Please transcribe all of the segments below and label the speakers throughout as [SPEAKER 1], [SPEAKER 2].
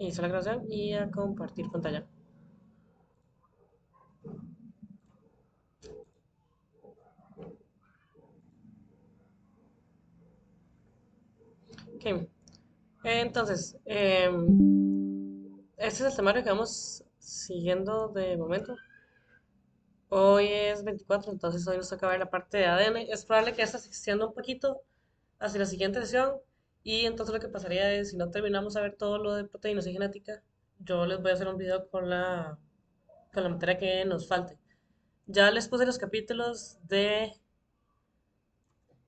[SPEAKER 1] Iniciar la grabación y a compartir pantalla. Ok, entonces, este es el temario que vamos siguiendo de momento. Hoy es 24, entonces hoy nos toca ver la parte de ADN. Es probable que esta se extienda un poquito hacia la siguiente sesión. Y entonces lo que pasaría es, si no terminamos a ver todo lo de proteínas y genética, yo les voy a hacer un video con la materia que nos falte. Ya les puse los capítulos de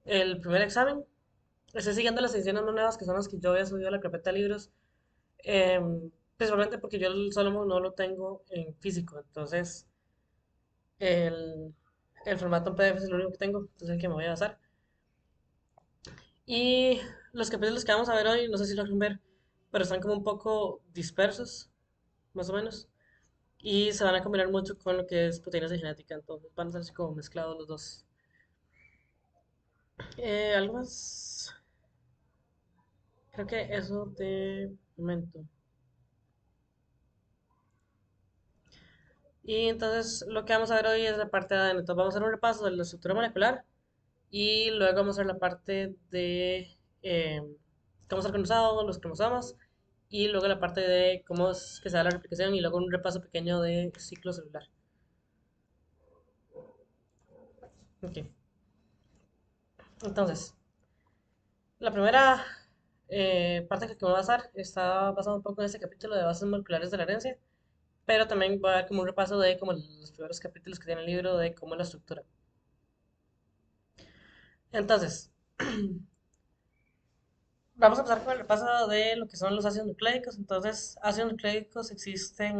[SPEAKER 1] el primer examen. Estoy siguiendo las ediciones más nuevas que son las que yo había subido a la carpeta de libros. Principalmente porque yo el Solomon no lo tengo en físico, entonces el, el formato en PDF es el único que tengo, entonces el que me voy a basar. Y los capítulos que vamos a ver hoy, no sé si lo van ver, pero están como un poco dispersos, más o menos, y se van a combinar mucho con lo que es proteínas de genética, entonces van a ser así como mezclados los dos. ¿Algo más? Creo que eso de momento. Y entonces lo que vamos a ver hoy es la parte de ADN. Entonces vamos a hacer un repaso de la estructura molecular y luego vamos a ver la parte de cómo está organizado los cromosomas y luego la parte de cómo es que se da la replicación y luego un repaso pequeño de ciclo celular. Ok. Entonces, la primera parte que me va a basar está basada un poco en este capítulo de bases moleculares de la herencia, pero también va a dar como un repaso de como los primeros capítulos que tiene el libro de cómo es la estructura. Entonces, vamos a empezar con el repaso de lo que son los ácidos nucleicos. Entonces, ácidos nucleicos existen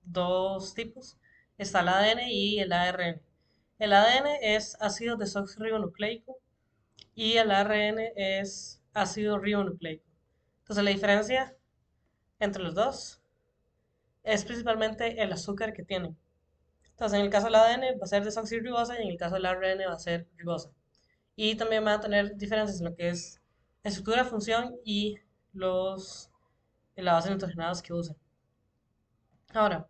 [SPEAKER 1] dos tipos. Está el ADN y el ARN. El ADN es ácido desoxirribonucleico y el ARN es ácido ribonucleico. Entonces, la diferencia entre los dos es principalmente el azúcar que tienen. Entonces, en el caso del ADN va a ser desoxirribosa y en el caso del ARN va a ser ribosa. Y también van a tener diferencias en lo que es estructura, función y los enlaces nitrogenados que usen. Ahora,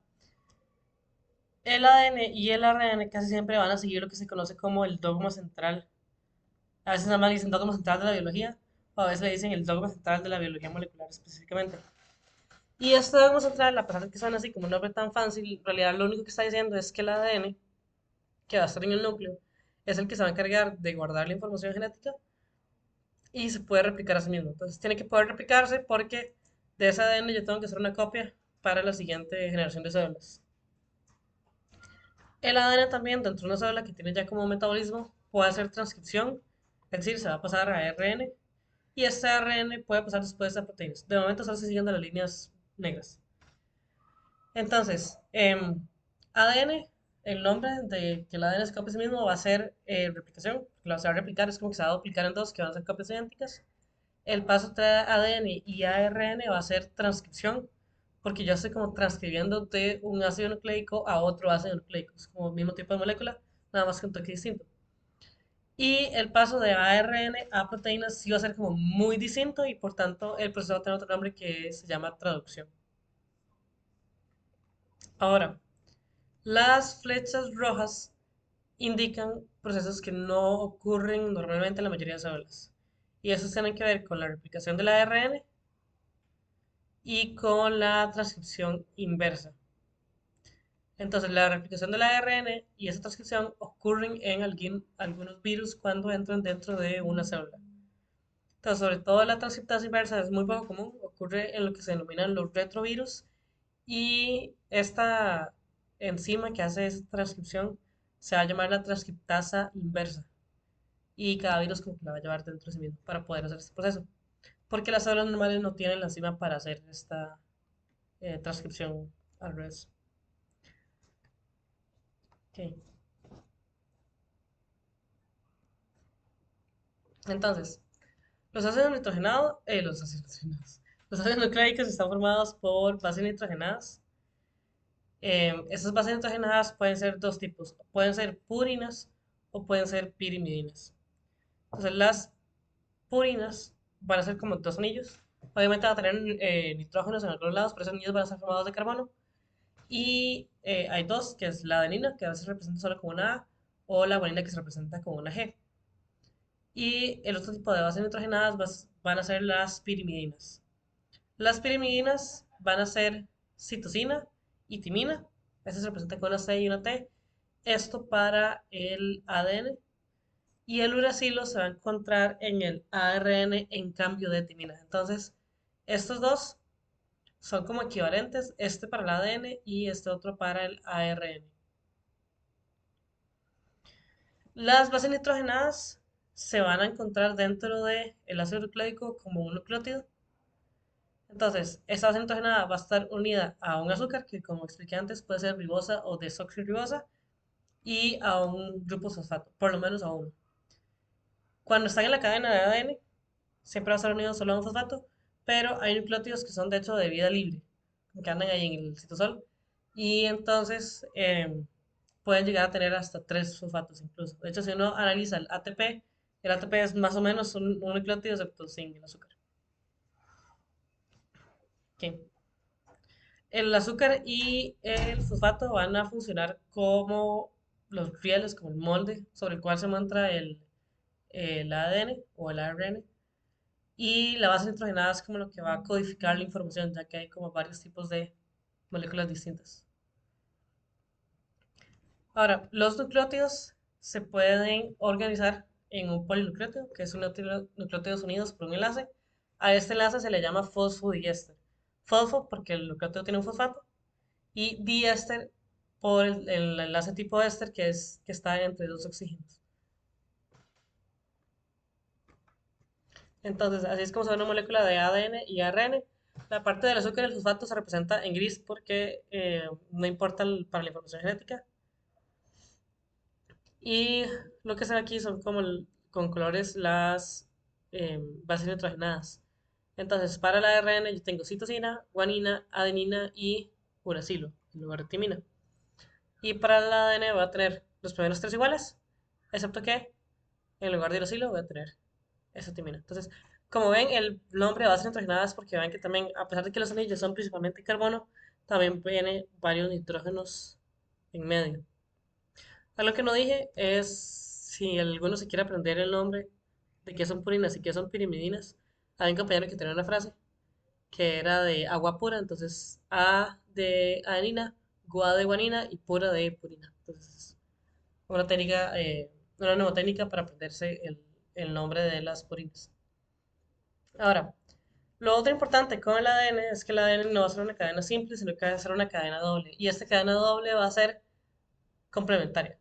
[SPEAKER 1] el ADN y el ARN casi siempre van a seguir lo que se conoce como el dogma central. A veces nada más le dicen dogma central de la biología, o a veces le dicen el dogma central de la biología molecular específicamente. Y este dogma central, a pesar de que suena así como un nombre tan fácil, en realidad lo único que está diciendo es que el ADN, que va a estar en el núcleo, es el que se va a encargar de guardar la información genética y se puede replicar a sí mismo. Entonces tiene que poder replicarse porque de ese ADN yo tengo que hacer una copia para la siguiente generación de células. El ADN también dentro de una célula que tiene ya como metabolismo puede hacer transcripción, es decir, se va a pasar a ARN y este ARN puede pasar después a proteínas. De momento solo se siguen de las líneas negras. Entonces, ADN, el nombre de que el ADN se copia a sí mismo va a ser replicación, lo se va a replicar, es como que se va a duplicar en dos que van a ser copias idénticas. El paso entre ADN y ARN va a ser transcripción, porque yo estoy como transcribiendo de un ácido nucleico a otro ácido nucleico. Es como el mismo tipo de molécula, nada más que un toque distinto. Y el paso de ARN a proteínas sí va a ser como muy distinto y por tanto el proceso va a tener otro nombre que se llama traducción. Ahora, las flechas rojas indican procesos que no ocurren normalmente en la mayoría de células. Y esos tienen que ver con la replicación del ARN y con la transcripción inversa. Entonces, la replicación del ARN y esa transcripción ocurren en algunos virus cuando entran dentro de una célula. Entonces, sobre todo la transcriptasa inversa es muy poco común, ocurre en lo que se denominan los retrovirus y esta enzima que hace esa transcripción se va a llamar la transcriptasa inversa y cada virus como que la va a llevar dentro de sí mismo para poder hacer este proceso. Porque las células normales no tienen la enzima para hacer esta transcripción al revés. Okay. Entonces, los ácidos nitrogenados, los ácidos nucleicos están formados por bases nitrogenadas. Esas bases nitrogenadas pueden ser dos tipos, pueden ser purinas o pueden ser pirimidinas. Entonces, las purinas van a ser como dos anillos, Obviamente va a tener nitrógenos en algunos lados, pero esos anillos van a estar formados de carbono. Y hay dos, que es la adenina, que a veces se representa solo con una A, o la guanina, que se representa con una G. Y el otro tipo de bases nitrogenadas van a ser las pirimidinas. Las pirimidinas van a ser citosina y timina. Esta se representa con una C y una T. Esto para el ADN. Y el uracilo se va a encontrar en el ARN en cambio de timina. Entonces, estos dos son como equivalentes, este para el ADN y este otro para el ARN. Las bases nitrogenadas se van a encontrar dentro del ácido nucleico como un nucleótido. Entonces, esta base nitrogenada va a estar unida a un azúcar que, como expliqué antes, puede ser ribosa o desoxirribosa y a un grupo fosfato, por lo menos a uno. Cuando están en la cadena de ADN, siempre va a estar unido solo a un fosfato, pero hay nucleótidos que son de hecho de vida libre, que andan ahí en el citosol, y entonces pueden llegar a tener hasta tres fosfatos incluso. De hecho, si uno analiza el ATP es más o menos un nucleótido excepto sin el azúcar. Ok. El azúcar y el fosfato van a funcionar como los rieles, como el molde sobre el cual se muestra el ADN o el ARN. Y la base nitrogenada es como lo que va a codificar la información, ya que hay como varios tipos de moléculas distintas. Ahora, los nucleótidos se pueden organizar en un polinucleótido, que es un nucleótidos unidos por un enlace. A este enlace se le llama fosfodiéster. Fosfo porque el nucleótido tiene un fosfato y diéster por el enlace tipo éster que está entre dos oxígenos. Entonces, así es como se ve una molécula de ADN y ARN. La parte del azúcar y el fosfato se representa en gris porque no importa para la información genética. Y lo que se ve aquí son como con colores las bases nitrogenadas. Entonces, para la ARN yo tengo citosina, guanina, adenina y uracilo en lugar de timina. Y para el ADN voy a tener los primeros tres iguales, excepto que en lugar de uracilo voy a tener esa timina. Entonces, como ven, el nombre de bases nitrogenadas porque ven que también, a pesar de que los anillos son principalmente carbono, también viene varios nitrógenos en medio. Algo que no dije es si alguno se quiere aprender el nombre de qué son purinas y qué son pirimidinas. Hay un compañero que tenía una frase que era de agua pura, entonces A de adenina, gua de guanina y pura de purina. Entonces, una técnica, una nueva técnica para aprenderse el nombre de las purinas. Ahora, lo otro importante con el ADN es que el ADN no va a ser una cadena simple, sino que va a ser una cadena doble. Y esta cadena doble va a ser complementaria.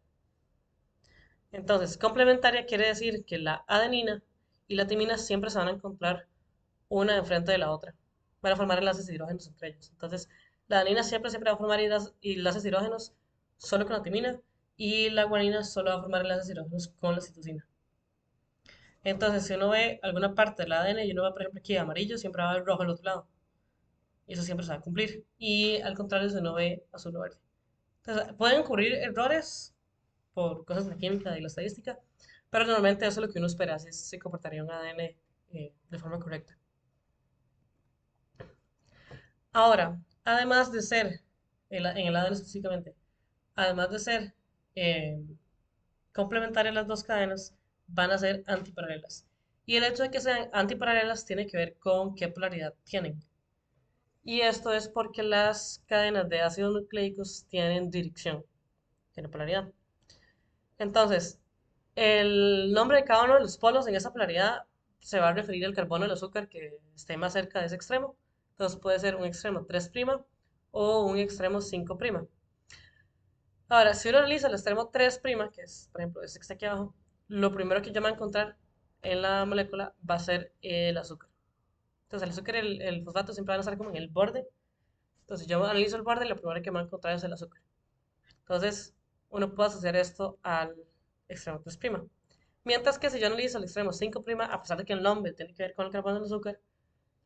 [SPEAKER 1] Entonces, complementaria quiere decir que la adenina y la timina siempre se van a encontrar una enfrente de la otra. Van a formar enlaces hidrógenos entre ellos. Entonces, la adenina siempre va a formar enlaces hidrógenos solo con la timina y la guanina solo va a formar enlaces hidrógenos con la citosina. Entonces, si uno ve alguna parte del ADN y uno ve, por ejemplo, aquí amarillo, siempre va a haber rojo al otro lado. Y eso siempre se va a cumplir. Y al contrario, si uno ve azul o verde. Entonces, pueden ocurrir errores por cosas de la química y la estadística, pero normalmente eso es lo que uno espera, así se comportaría un ADN de forma correcta. Ahora, además de ser, en el ADN específicamente, además de ser eh, complementarias las dos cadenas, van a ser antiparalelas. Y el hecho de que sean antiparalelas tiene que ver con qué polaridad tienen. Y esto es porque las cadenas de ácidos nucleicos tienen dirección, tienen polaridad. Entonces, el nombre de cada uno de los polos en esa polaridad se va a referir al carbono del azúcar que esté más cerca de ese extremo. Entonces puede ser un extremo 3' o un extremo 5'. Ahora, si uno analiza el extremo 3', que es, por ejemplo, este que está aquí abajo, lo primero que yo me voy a encontrar en la molécula va a ser el azúcar. Entonces, el azúcar y el fosfato siempre van a estar como en el borde. Entonces, yo analizo el borde y lo primero que me voy a encontrar es el azúcar. Entonces, uno puede asociar esto al extremo 3'. Mientras que si yo analizo el extremo 5', a pesar de que el nombre tiene que ver con el carbono del azúcar,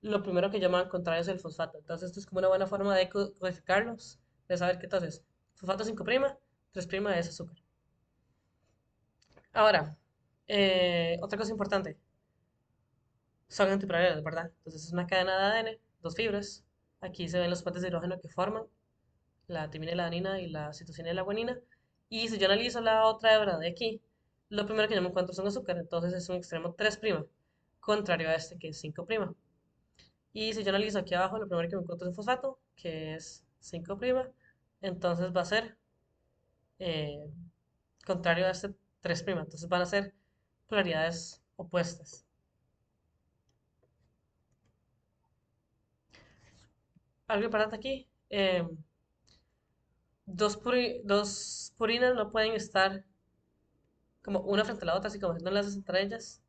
[SPEAKER 1] lo primero que yo me voy a encontrar es el fosfato. Entonces, esto es como una buena forma de codificarlos, de saber que entonces, fosfato 5', 3' es azúcar. Ahora, otra cosa importante. son antiparalelas, ¿verdad? Entonces es una cadena de ADN, dos fibras. Aquí se ven los puentes de hidrógeno que forman la timina y la adenina y la citosina y la guanina. Y si yo analizo la otra hebra de aquí, lo primero que yo me encuentro son azúcar, entonces es un extremo 3', contrario a este que es 5'. Y si yo analizo aquí abajo, lo primero que me encuentro es un fosfato, que es 5', entonces va a ser eh, contrario a este 3', entonces van a ser polaridades opuestas. Algo importante aquí, dos purinas no pueden estar como una frente a la otra, así como haciendo enlaces entre ellas.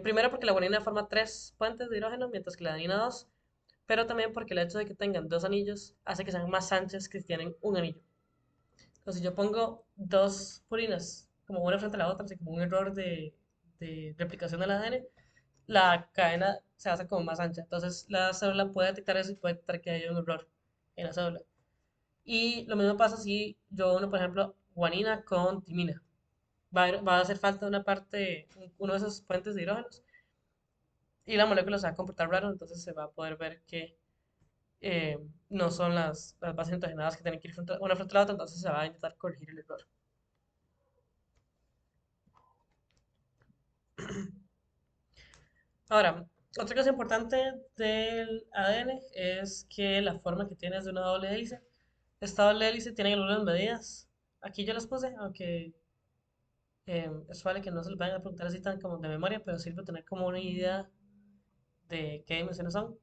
[SPEAKER 1] Primero porque la guanina forma tres puentes de hidrógeno, mientras que la adenina dos, pero también porque el hecho de que tengan dos anillos hace que sean más anchas que si tienen un anillo. Entonces, si yo pongo dos purinas como una frente a la otra, así como un error de replicación del ADN, la cadena se hace como más ancha. Entonces, la célula puede detectar eso y puede detectar que hay un error en la célula. Y lo mismo pasa si yo uno, por ejemplo, guanina con timina. Va a hacer falta una parte, uno de esos puentes de hidrógenos y la molécula se va a comportar raro, entonces se va a poder ver que eh, no son las bases nitrogenadas que tienen que ir una frente a la otra, entonces se va a intentar corregir el error. Ahora, otra cosa importante del ADN es que la forma que tiene es de una doble hélice. Esta doble hélice tiene algunas medidas. Aquí yo las puse, aunque es vale que no se les vayan a preguntar así tan como de memoria, pero sirve tener como una idea de qué dimensiones son.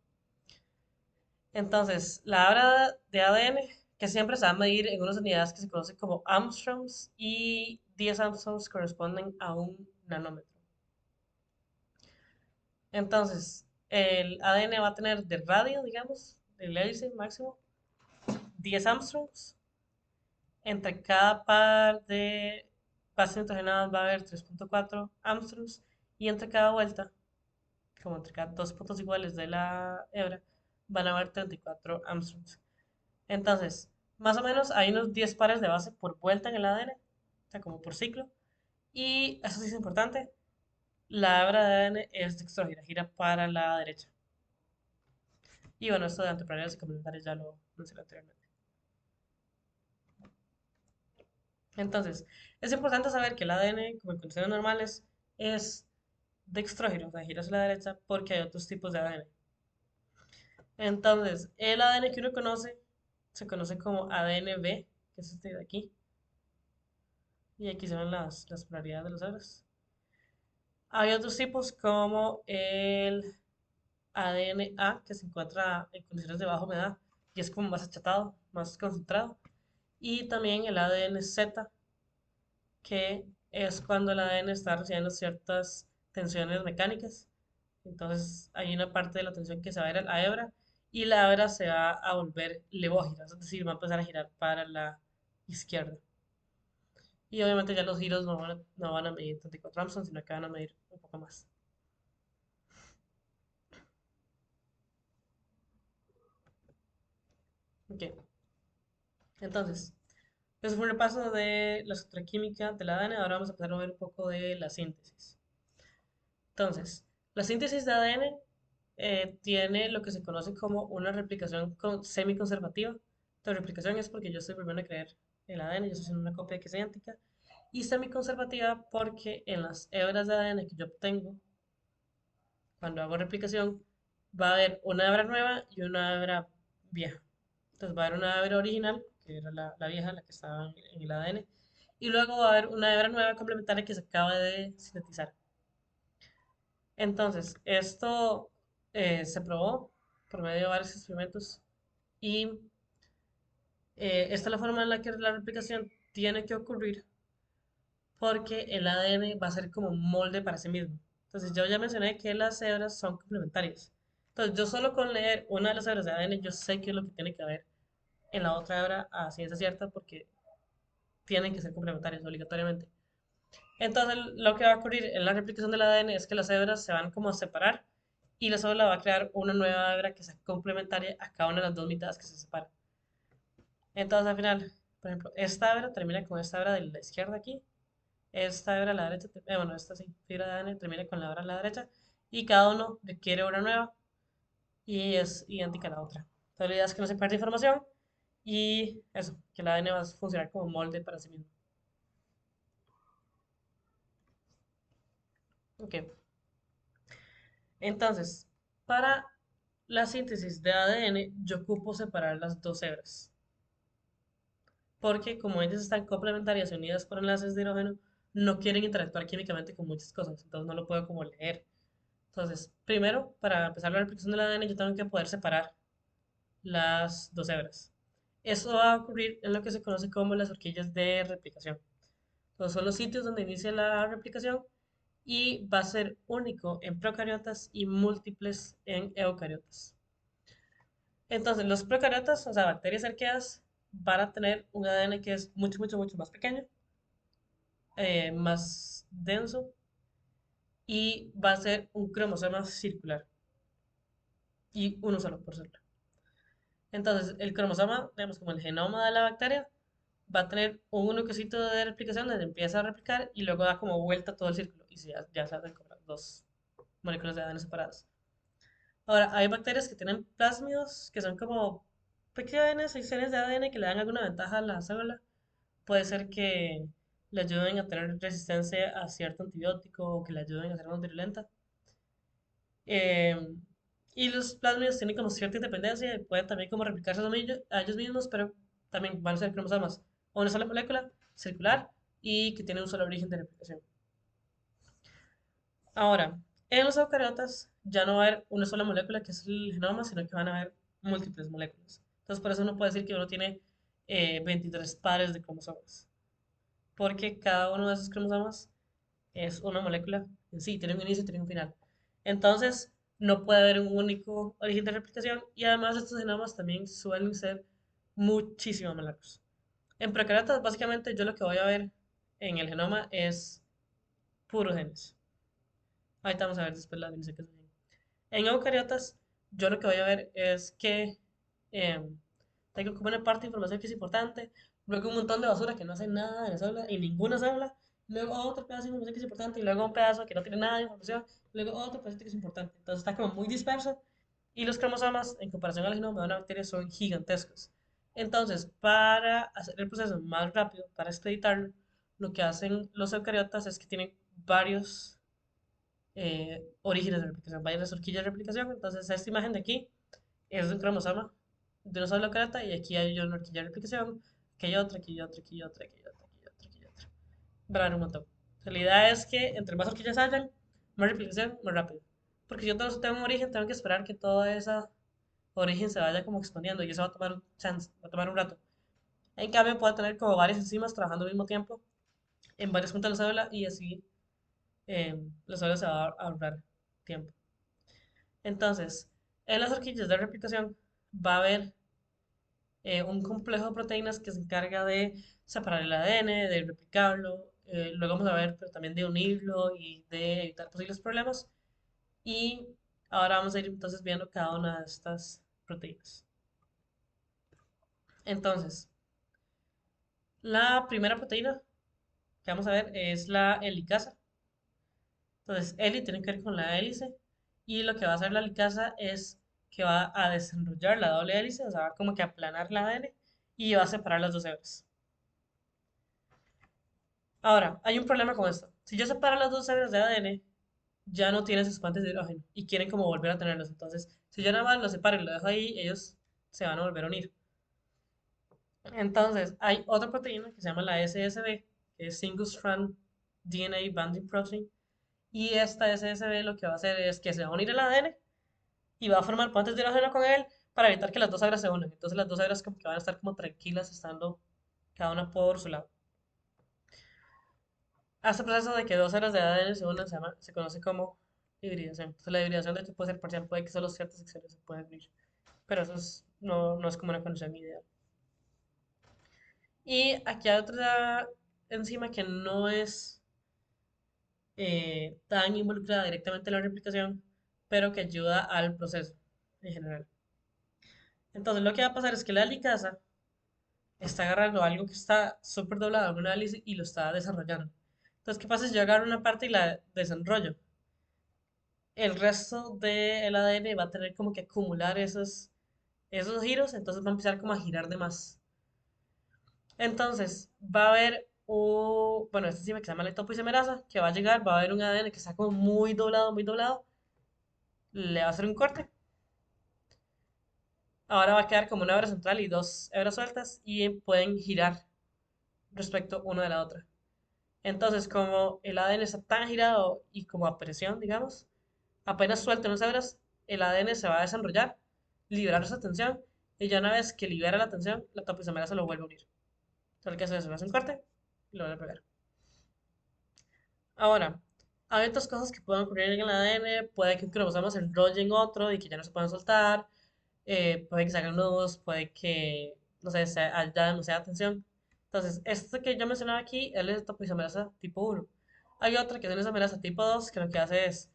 [SPEAKER 1] Entonces, la hebra de ADN, que siempre se va a medir en unas unidades que se conocen como Armstrongs, y 10 Armstrongs corresponden a un nanómetro. Entonces, el ADN va a tener de radio, digamos, del hélice máximo, 10 Armstrongs. Entre cada par de bases nitrogenadas va a haber 3,4 Armstrongs. Y entre cada vuelta, como entre cada dos puntos iguales de la hebra, van a haber 34 Armstrongs. Entonces, más o menos hay unos 10 pares de base por vuelta en el ADN, o sea, como por ciclo. Y eso sí es importante, la hebra de ADN es dextrógira, gira para la derecha. Y bueno, esto de antiparalelas y complementarias ya lo mencioné anteriormente. Entonces, es importante saber que el ADN, como en condiciones normales, es dextrógiro, o sea, gira hacia la derecha, porque hay otros tipos de ADN. Entonces, el ADN que uno conoce se conoce como ADN-B, que es este de aquí. Y aquí se ven las polaridades de los hebras. Hay otros tipos como el ADN-A, que se encuentra en condiciones de baja humedad y es como más achatado, más concentrado. Y también el ADN-Z, que es cuando el ADN está recibiendo ciertas tensiones mecánicas. Entonces hay una parte de la tensión que se va a ir a la hebra y la hebra se va a volver levógira, es decir, va a empezar a girar para la izquierda. Y obviamente ya los giros no van a medir 34 Armstrong, sino que van a medir un poco más. Ok, entonces, eso fue un repaso de la estructura química del ADN. Ahora vamos a empezar a ver un poco de la síntesis. Entonces, la síntesis de ADN tiene lo que se conoce como una replicación semiconservativa. La replicación es porque yo estoy volviendo a crear el ADN, yo estoy haciendo una copia que es idéntica. Y semiconservativa porque en las hebras de ADN que yo obtengo cuando hago replicación va a haber una hebra nueva y una hebra vieja. Entonces va a haber una hebra original, que era la vieja, la que estaba en el ADN, y luego va a haber una hebra nueva complementaria que se acaba de sintetizar. Entonces, esto se probó por medio de varios experimentos y esta es la forma en la que la replicación tiene que ocurrir porque el ADN va a ser como un molde para sí mismo. Entonces, yo ya mencioné que las hebras son complementarias. Entonces, yo solo con leer una de las hebras de ADN, yo sé qué es lo que tiene que haber en la otra hebra a ciencia cierta porque tienen que ser complementarias obligatoriamente. Entonces, lo que va a ocurrir en la replicación del ADN es que las hebras se van como a separar y la célula va a crear una nueva hebra que sea complementaria a cada una de las dos mitades que se separan. Entonces, al final, por ejemplo, esta hebra termina con esta hebra de la izquierda aquí, esta hebra a la derecha, bueno, esta sí, fibra de ADN termina con la hebra a la derecha y cada uno requiere una nueva y es idéntica a la otra. Entonces la idea es que no se pierda información y eso, que el ADN va a funcionar como molde para sí mismo. Ok, entonces, para la síntesis de ADN yo ocupo separar las dos hebras, porque como ellas están complementarias y unidas por enlaces de hidrógeno, no quieren interactuar químicamente con muchas cosas, entonces no lo puedo como leer. Entonces, primero, para empezar la replicación del ADN, yo tengo que poder separar las dos hebras. Eso va a ocurrir en lo que se conoce como las horquillas de replicación. Entonces, son los sitios donde inicia la replicación y va a ser único en procariotas y múltiples en eucariotas. Entonces, los procariotas, o sea, bacterias arqueas, van a tener un ADN que es mucho, mucho, mucho más pequeño, más denso y va a ser un cromosoma circular y uno solo por célula. Entonces, el cromosoma, digamos como el genoma de la bacteria, va a tener un único sitio de replicación donde empieza a replicar y luego da como vuelta todo el círculo y ya se hacen como dos moléculas de ADN separadas. Ahora, hay bacterias que tienen plásmidos, que son como pequeñas secciones de ADN que le dan alguna ventaja a la célula. Puede ser que le ayuden a tener resistencia a cierto antibiótico o que le ayuden a ser más virulenta. Eh, y los plásmidos tienen como cierta independencia y pueden también como replicarse a ellos mismos, pero también van a ser cromosomas o una sola molécula circular y que tiene un solo origen de replicación. Ahora, en los eucariotas ya no va a haber una sola molécula que es el genoma, sino que van a haber múltiples moléculas. Entonces, por eso uno puede decir que uno tiene 23 pares de cromosomas, porque cada uno de esos cromosomas es una molécula en sí, tiene un inicio y tiene un final. Entonces, no puede haber un único origen de replicación y además estos genomas también suelen ser muchísimo más largos. En procariotas, básicamente, yo lo que voy a ver en el genoma es puros genes. Ahorita vamos a ver después la definición que es un gen. En eucariotas, yo lo que voy a ver es que tengo como una parte de información que es importante, luego un montón de basura que no hace nada en la célula, en ninguna célula, luego otro pedazo de información que es importante, y luego un pedazo que no tiene nada de información, luego otro pedacito que es importante. Entonces está como muy disperso, y los cromosomas, en comparación al genoma de una bacteria, son gigantescos. Entonces, para hacer el proceso más rápido, para expeditarlo, lo que hacen los eucariotas es que tienen varios orígenes de replicación, varias horquillas de replicación. Entonces, esta imagen de aquí es de un cromosoma de una sola carta y aquí hay una horquilla de replicación, aquí hay otra, aquí hay otra, aquí hay otra, aquí hay otra, aquí hay otra, aquí hay otra. Van un montón. O sea, la idea es que entre más horquillas hayan, más replicación, más rápido. Porque si yo tengo un origen, tengo que esperar que toda esa origen se vaya como expandiendo y eso va a tomar un chance, va a tomar un rato. En cambio, puedo tener como varias enzimas trabajando al mismo tiempo en varios puntos de la célula y así la célula se va a ahorrar tiempo. Entonces, en las horquillas de replicación va a haber un complejo de proteínas que se encarga de separar el ADN, de replicarlo, luego vamos a ver, pero también de unirlo y de evitar posibles problemas. Y ahora vamos a ir entonces viendo cada una de estas proteínas. Entonces, la primera proteína que vamos a ver es la helicasa. Entonces, heli tiene que ver con la hélice y lo que va a hacer la helicasa es que va a desenrollar la doble hélice, o sea, va como que a aplanar la ADN y va a separar las dos hebras. Ahora, hay un problema con esto. Si yo separo las dos hebras de ADN, ya no tienes sus puentes de hidrógeno y quieren como volver a tenerlos. Entonces, si yo nada más los separo y lo dejo ahí, ellos se van a volver a unir. Entonces, hay otra proteína que se llama la SSB, que es Single Strand DNA Binding Protein. Y esta SSB lo que va a hacer es que se va a unir al ADN y va a formar puentes de hidrógeno con él para evitar que las dos hebras se unan. Entonces, las dos hebras como que van a estar como tranquilas estando cada una por su lado. A este proceso de que dos hebras de ADN se unan se conoce como hibridación. Entonces, la hibridación de hecho puede ser parcial, puede que solo ciertas secciones se puedan unir. Pero eso no es como una condición ideal. Y aquí hay otra enzima que no es tan involucrada directamente en la replicación, pero que ayuda al proceso en general. Entonces, lo que va a pasar es que la helicasa está agarrando algo que está súper doblado en una hélice y lo está desarrollando. Entonces, ¿qué pasa si yo agarro una parte y la desenrollo? el resto del ADN va a tener como que acumular esos giros, entonces va a empezar como a girar de más. Entonces, va a haber bueno, esta enzima que se llama leptoisomerasa, que va a llegar, va a haber un ADN que está como muy doblado, le va a hacer un corte. Ahora va a quedar como una hebra central y dos hebras sueltas y pueden girar respecto una de la otra. Entonces, como el ADN está tan girado y como a presión, digamos, apenas suelten unas hebras, el ADN se va a desenrollar, liberar esa tensión, y ya una vez que libera la tensión, la topoisomerasa lo vuelve a unir. Solo que eso es, hace un corte y lo vuelve a pegar. Ahora, hay otras cosas que pueden ocurrir en el ADN, puede que un cromosoma se enrolle en otro y que ya no se puedan soltar, puede que se hagan nudos, puede que, no sé, haya demasiada tensión. Entonces, esto que yo mencionaba aquí, él es topoisomerasa tipo 1. Hay otra que es una isomerasa tipo 2, que lo que hace es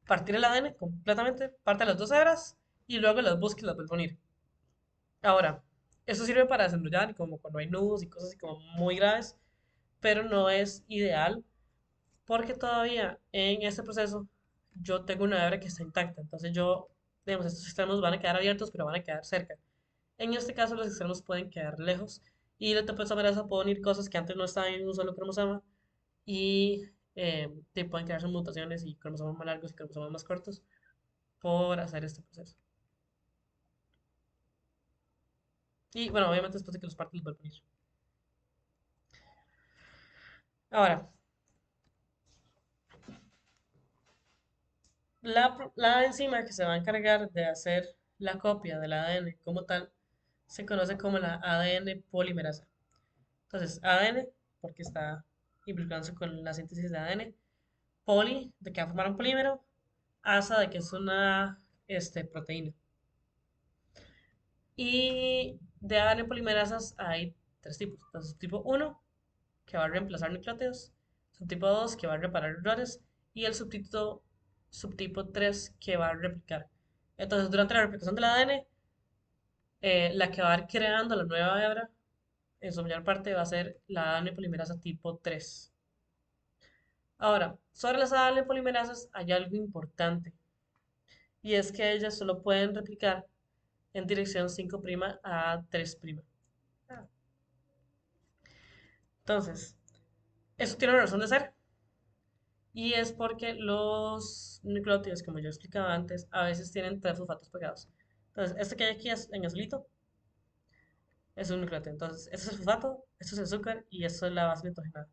[SPEAKER 1] partir el ADN completamente, parte las dos hebras y luego las busca y las vuelve a unir. Ahora, eso sirve para desenrollar y como cuando hay nudos y cosas así como muy graves, pero no es ideal porque todavía en este proceso yo tengo una hebra que está intacta. Entonces yo, digamos, estos extremos van a quedar abiertos, pero van a quedar cerca. En este caso los extremos pueden quedar lejos y la topoisomerasa puede unir cosas que antes no estaban en un solo cromosoma y pueden crearse mutaciones y cromosomas más largos y cromosomas más cortos por hacer este proceso. Y bueno, obviamente después de que los partes los vuelven a unir. Ahora, la enzima que se va a encargar de hacer la copia del ADN como tal se conoce como la ADN polimerasa. Entonces, ADN, porque está implicados con la síntesis de ADN, poli, de que va a formar un polímero, asa, de que es una proteína. Y de ADN polimerasas hay tres tipos. Entonces, tipo uno que va a reemplazar nucleótidos, subtipo 2 que va a reparar errores, y el subtipo 3 que va a replicar. Entonces, durante la replicación del ADN, la que va a ir creando la nueva hebra, en su mayor parte va a ser la ADN polimerasa tipo 3. Ahora, sobre las ADN polimerasas hay algo importante, y es que ellas solo pueden replicar en dirección 5' a 3'. Entonces, eso tiene una razón de ser, y es porque los nucleótidos, como yo explicaba antes, a veces tienen tres fosfatos pegados. Entonces, este que hay aquí en azulito es un nucleótido. Entonces, este es el fosfato, esto es el azúcar y esto es la base nitrogenada.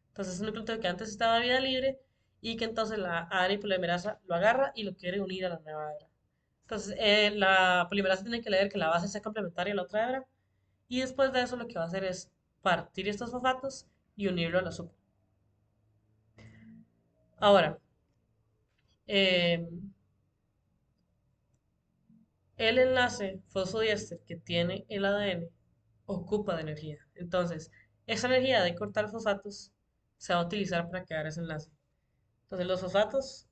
[SPEAKER 1] Entonces, es un nucleótido que antes estaba en vida libre y que entonces la ADN polimerasa lo agarra y lo quiere unir a la nueva hebra. Entonces, la polimerasa tiene que leer que la base sea complementaria a la otra hebra y después de eso lo que va a hacer es partir estos fosfatos y unirlo al azúcar. Ahora, eh, el enlace fosfodiéster que tiene el ADN ocupa de energía. Entonces, esa energía de cortar fosfatos se va a utilizar para crear ese enlace. Entonces, los fosfatos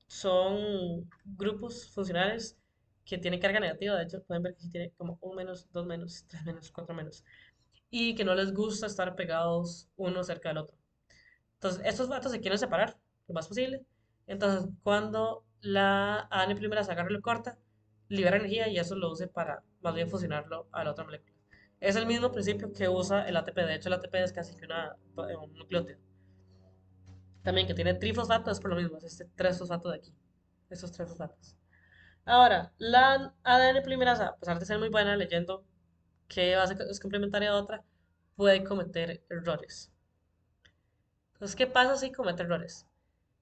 [SPEAKER 1] son grupos funcionales que tienen carga negativa. De hecho, pueden ver que aquí tiene como un menos, dos menos, tres menos, cuatro menos. Y que no les gusta estar pegados uno cerca del otro. Entonces, estos fosfatos se quieren separar lo más posible. Entonces, cuando la ADN primera se agarra y lo corta, libera energía y eso lo usa para más bien fusionarlo a la otra molécula. Es el mismo principio que usa el ATP. De hecho, el ATP es casi que un nucleótido. También que tiene trifosfato es por lo mismo, es este tres fosfato de aquí. Estos tres fosfatos. Ahora, la ADN polimerasa, a pesar de ser muy buena leyendo qué base es complementaria a otra, puede cometer errores. Entonces, ¿qué pasa si comete errores?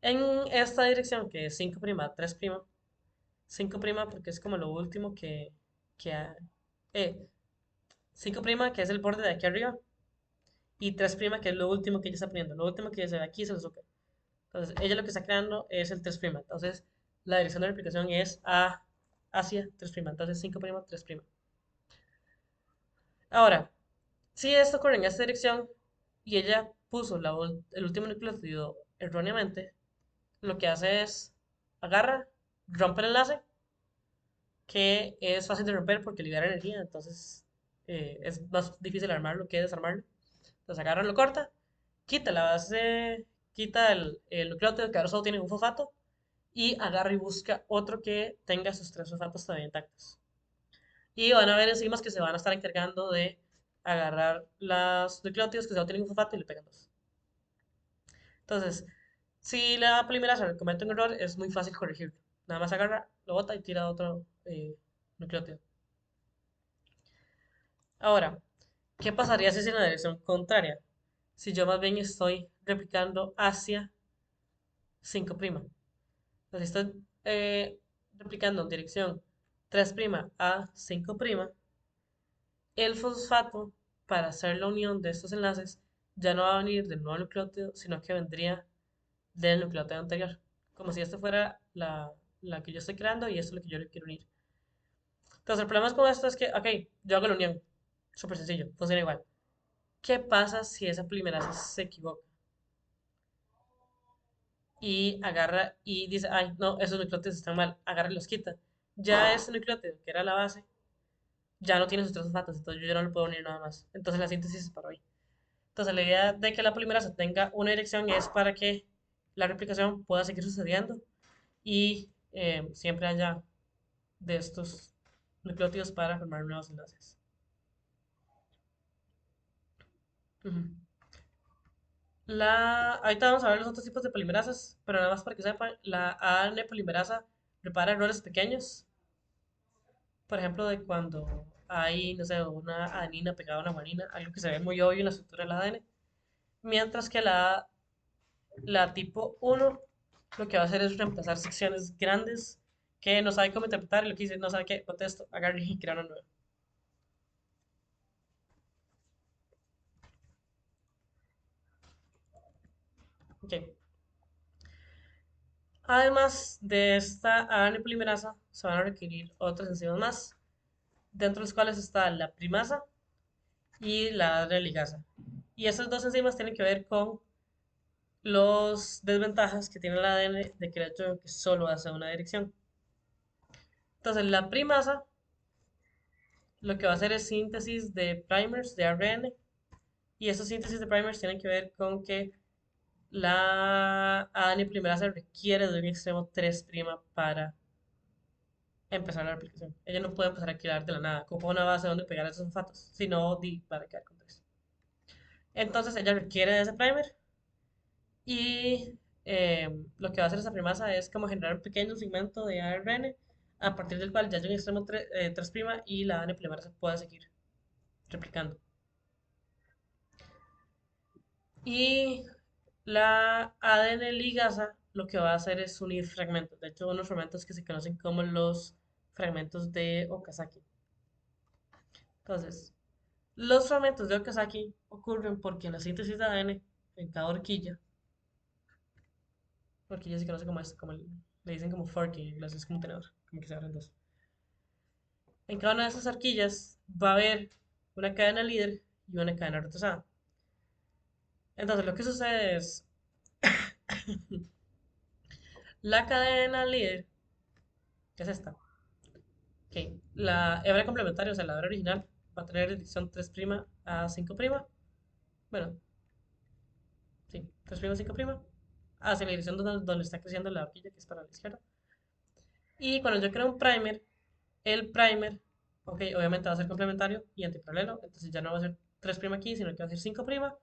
[SPEAKER 1] En esta dirección, que es 5', 3', 5' porque es como lo último que ha- 5' que es el borde de aquí arriba, y 3' que es lo último que ella está poniendo. Lo último que se ve aquí es el azúcar. Entonces, ella lo que está creando es el 3'. Entonces, la dirección de replicación es hacia 3'. Entonces, 5', 3'. Ahora, si esto ocurre en esta dirección y ella puso el último nucleótido erróneamente, lo que hace es agarra, rompe el enlace, que es fácil de romper porque libera energía, entonces es más difícil armarlo que desarmarlo. Entonces agarra, lo corta, quita la base quita el nucleótido que ahora solo tiene un fosfato y agarra y busca otro que tenga sus tres fosfatos todavía intactos. Y van a haber enzimas que se van a estar encargando de agarrar los nucleótidos que solo tienen un fosfato y le pegan dos. Entonces, si la polimerasa comete un error, es muy fácil corregirlo. Nada más agarra, lo bota y tira otro nucleótido. Ahora, ¿qué pasaría si es en la dirección contraria? Si yo más bien estoy replicando hacia 5'. Entonces, si estoy replicando en dirección 3' a 5', el fosfato, para hacer la unión de estos enlaces, ya no va a venir del nuevo nucleótido, sino que vendría del nucleótido anterior. Como si esta fuera la que yo estoy creando y esto es lo que yo le quiero unir. Entonces, el problema con esto es que, ok, yo hago la unión. Súper sencillo, funciona igual. ¿Qué pasa si esa polimerasa se equivoca? Y agarra y dice, ay, no, esos nucleótidos están mal, agarra y los quita. Ya ese nucleótido, que era la base, ya no tiene sus tres fosfatos, entonces yo ya no le puedo unir nada más. Entonces la síntesis es para ahí. Entonces la idea de que la polimerasa tenga una dirección es para que la replicación pueda seguir sucediendo y siempre haya de estos nucleótidos para formar nuevos enlaces. Ujú. Ahorita vamos a ver los otros tipos de polimerasas, pero nada más para que sepan, la ADN polimerasa repara errores pequeños, por ejemplo, de cuando hay, no sé, una adenina pegada a una guanina, algo que se ve muy obvio en la estructura del ADN, mientras que la tipo 1 lo que va a hacer es reemplazar secciones grandes que no sabe cómo interpretar y lo que dice, no sabe qué, contesto, agarre y crea una nueva. Ok. Además de esta ADN polimerasa, se van a requerir otras enzimas más, dentro de las cuales está la primasa y la ADN ligasa. Y estas dos enzimas tienen que ver con los desventajas que tiene el ADN de que el hecho de que solo hace una dirección. Entonces, la primasa lo que va a hacer es síntesis de primers de ARN y esas síntesis de primers tienen que ver con que la ADN polimerasa requiere de un extremo 3' para empezar la replicación. Ella no puede empezar a crear de la nada, como una base donde pegar esos sulfatos, sino para quedar con 3. Entonces ella requiere de ese primer y lo que va a hacer esa primasa es como generar un pequeño segmento de ARN a partir del cual ya hay un extremo 3' y la ADN polimerasa puede seguir replicando. Y la ADN ligasa lo que va a hacer es unir fragmentos. De hecho, unos fragmentos que se conocen como los fragmentos de Okazaki. Entonces, los fragmentos de Okazaki ocurren porque en la síntesis de ADN, en cada horquilla se conoce como esto, le dicen como fork en inglés, es como un tenedor, como que se abren dos. En cada una de esas horquillas va a haber una cadena líder y una cadena retrasada. Entonces, lo que sucede es, la cadena líder, que es esta, ok, la hebra complementaria, o sea, la hebra original, va a tener dirección 3' a 5'. Bueno, sí, 3' a 5', hacia la dirección donde está creciendo la horquilla, que es para la izquierda. Y cuando yo creo un primer, el primer, ok, obviamente va a ser complementario y antiparalelo, entonces ya no va a ser 3' aquí, sino que va a ser 5'.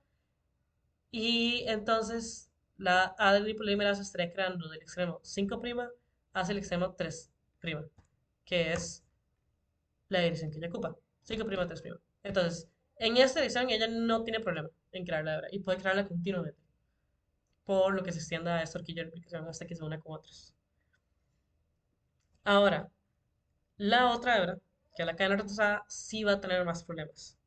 [SPEAKER 1] Y entonces la ADN polimerasa estaría creando del extremo 5' hacia el extremo 3', que es la dirección que ella ocupa. 5', 3'. Entonces, en esta dirección ella no tiene problema en crear la hebra y puede crearla continuamente, por lo que se extienda a esta horquilla de replicación hasta que se una con otros. Ahora, la otra hebra, que es la cadena retrasada, sí va a tener más problemas.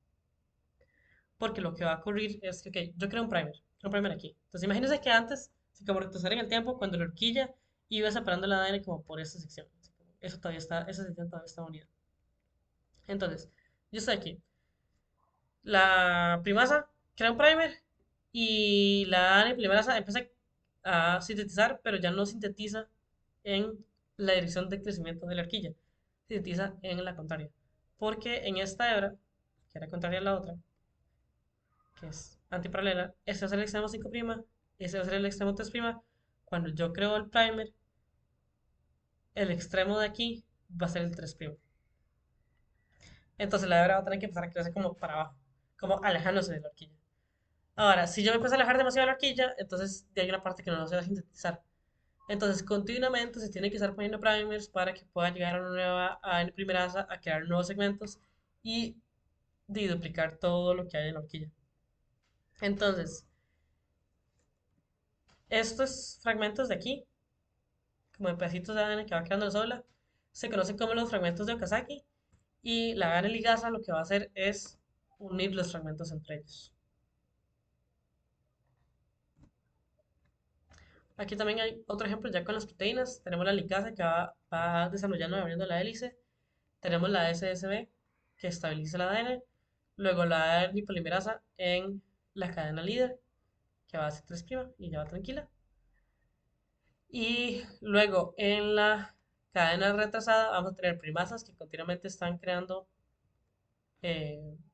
[SPEAKER 1] Porque lo que va a ocurrir es que, ok, yo creo un primer aquí. Entonces, imagínense que antes, si como retroceder en el tiempo, cuando la horquilla iba separando el ADN como por esta sección. Eso todavía está, esa sección todavía está unida. Entonces, yo estoy aquí. La primasa crea un primer y la ADN polimerasa empieza a sintetizar, pero ya no sintetiza en la dirección de crecimiento de la horquilla. Sintetiza en la contraria. Porque en esta hebra, que era contraria a la otra, que es antiparalela, esta es el extremo 5', ese va a ser el extremo 3'. Cuando yo creo el primer, el extremo de aquí va a ser el 3'. Entonces la hebra va a tener que empezar a crecer como para abajo, como alejándose de la horquilla. Ahora, si yo me empiezo a alejar demasiado de la horquilla, entonces hay una parte que no se va a sintetizar. Entonces, continuamente se tiene que estar poniendo primers para que pueda llegar a una nueva AN primerasa a crear nuevos segmentos y de duplicar todo lo que hay en la horquilla. Entonces, estos fragmentos de aquí, como de pedacitos de ADN que va creando sola, se conocen como los fragmentos de Okazaki y la ADN ligasa lo que va a hacer es unir los fragmentos entre ellos. Aquí también hay otro ejemplo ya con las proteínas. Tenemos la ligasa que va desarrollando y abriendo la hélice. Tenemos la SSB que estabiliza el ADN. Luego la ARN polimerasa en la cadena líder que va a ser 3' y ya va tranquila. Y luego en la cadena retrasada vamos a tener primasas que continuamente están creando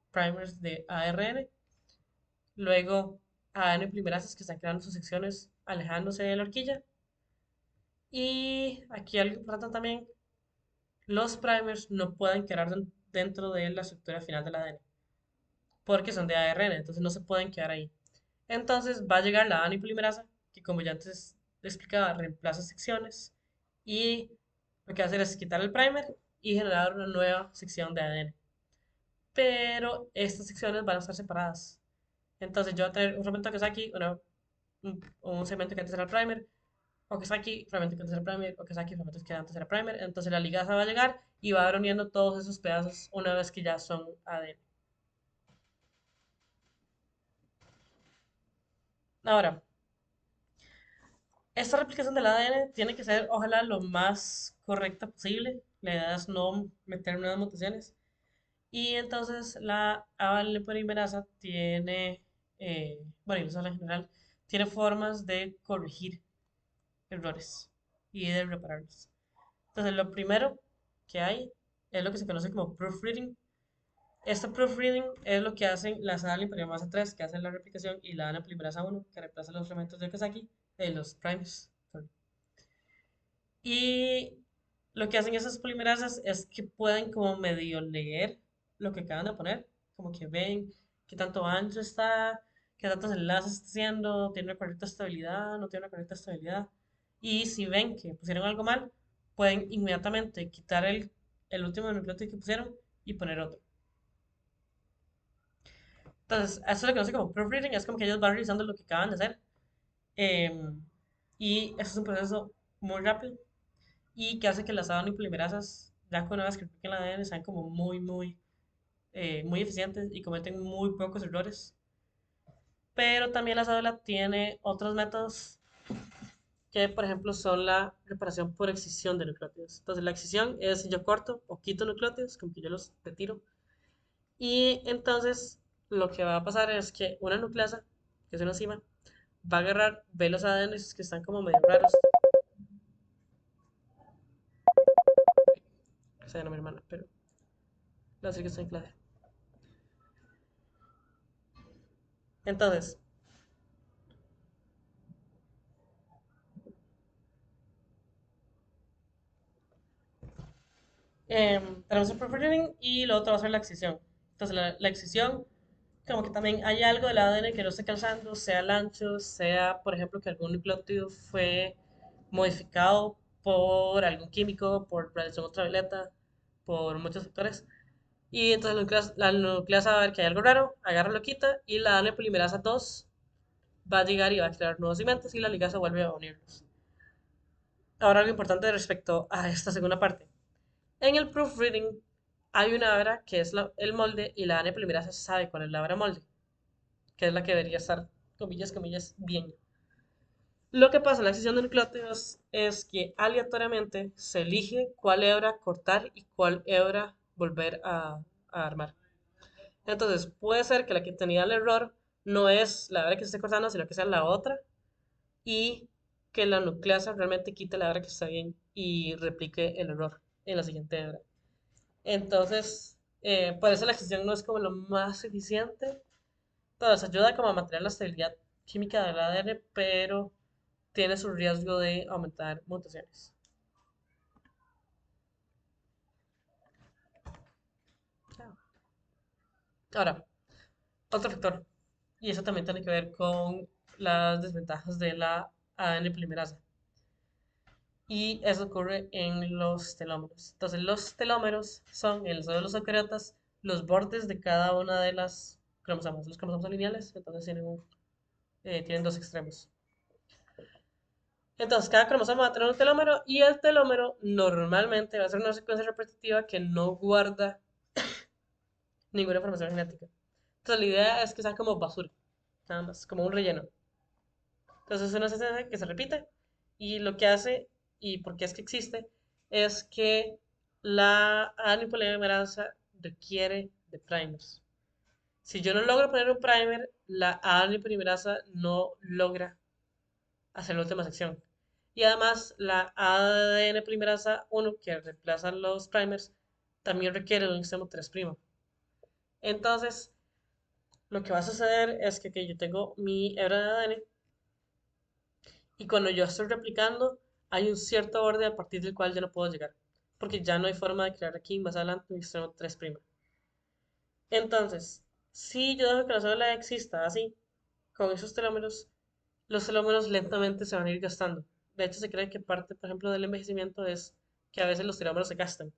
[SPEAKER 1] primers de ARN. Luego ADN polimerasas que están creando sus secciones alejándose de la horquilla. Y aquí algo importante también, los primers no pueden quedar dentro de la estructura final del ADN porque son de ARN, entonces no se pueden quedar ahí. Entonces va a llegar la polimerasa que como ya antes le explicaba, reemplaza secciones y lo que va a hacer es quitar el primer y generar una nueva sección de ADN. Pero estas secciones van a estar separadas. Entonces yo voy a tener un fragmento que está aquí, un segmento que antes era el primer, o que está aquí, fragmento que antes era el primer, o que está aquí, fragmento que antes era el primer. Entonces la ligasa va a llegar y va a ir uniendo todos esos pedazos una vez que ya son ADN. Ahora, esta replicación del ADN tiene que ser, ojalá, lo más correcta posible. La idea es no meter nuevas mutaciones. Y entonces la polimerasa tiene, bueno, y la en general, tiene formas de corregir errores y de repararlos. Entonces, lo primero que hay es lo que se conoce como proofreading. Este proofreading es lo que hacen las polimerasa 3, que hacen la replicación, y la polimerasa 1, que reemplaza los fragmentos de Okazaki, los primes. Y lo que hacen esas polimerasas es que pueden como medio leer lo que acaban de poner, como que ven qué tanto ancho está, qué tantos enlaces está haciendo, tiene una correcta estabilidad, no tiene una correcta estabilidad. Y si ven que pusieron algo mal, pueden inmediatamente quitar el último nucleótido que pusieron y poner otro. Entonces, eso es lo que conoce como proofreading, es como que ellos van revisando lo que acaban de hacer. em, y eso es un proceso muy rápido y que hace que las polimerasas, ya con una vez que repliquen el ADN, sean como muy eficientes y cometen muy pocos errores. Pero también la cédula tiene otros métodos que, por ejemplo, son la reparación por excisión de nucleótidos. Entonces, la excisión es si yo corto o quito nucleótidos, como que yo los retiro. Y entonces, lo que va a pasar es que una nucleasa, que es una enzima, va a agarrar, ve los ADNs que están como medio raros. O sea, no mi hermana, pero la sé que está en clase. Entonces, tenemos el proofreading y lo otro va a ser la excisión. Entonces, la excisión, como que también hay algo del ADN que no esté calzando, sea el ancho, sea, por ejemplo, que algún nucleótido fue modificado por algún químico, por radiación ultravioleta, por muchos factores. Y entonces la nucleasa va a ver que hay algo raro, agarra, lo quita y la ADN polimerasa 2 va a llegar y va a crear nuevos segmentos y la ligasa vuelve a unirlos. Ahora, algo importante respecto a esta segunda parte. En el proofreading hay una hebra que es el molde y la ADN polimerasa sabe cuál es la hebra molde, que es la que debería estar, comillas, comillas, bien. Lo que pasa en la excisión de nucleótidos es que aleatoriamente se elige cuál hebra cortar y cuál hebra volver a armar. Entonces, puede ser que la que tenía el error no es la hebra que se esté cortando, sino que sea la otra y que la nucleasa realmente quite la hebra que está bien y replique el error en la siguiente hebra. Entonces, por eso la excisión no es como lo más eficiente, pero se ayuda como a mantener la estabilidad química del ADN, pero tiene su riesgo de aumentar mutaciones. Ahora, otro factor, y eso también tiene que ver con las desventajas de la ADN polimerasa. Y eso ocurre en los telómeros. Entonces, los telómeros son en de los eucariotas los bordes de cada una de las cromosomas. Los cromosomas son lineales, entonces tienen dos extremos. Entonces, cada cromosoma va a tener un telómero y el telómero normalmente va a ser una secuencia repetitiva que no guarda ninguna información genética. Entonces, la idea es que sea como basura, nada más, como un relleno. Entonces, es una secuencia que se repite y lo que hace, y por qué es que existe, es que la ADN polimerasa requiere de primers. Si yo no logro poner un primer, la ADN polimerasa no logra hacer la última sección. Y además, la ADN polimerasa 1, que reemplaza los primers, también requiere de un extremo 3'. Entonces, lo que va a suceder es que yo tengo mi hebra de ADN y cuando yo estoy replicando, hay un cierto orden a partir del cual yo no puedo llegar, porque ya no hay forma de crear aquí más adelante un extremo 3'. Entonces, si yo dejo que la célula exista así, con esos telómeros, los telómeros lentamente se van a ir gastando. De hecho, se cree que parte, por ejemplo, del envejecimiento es que a veces los telómeros se gastan,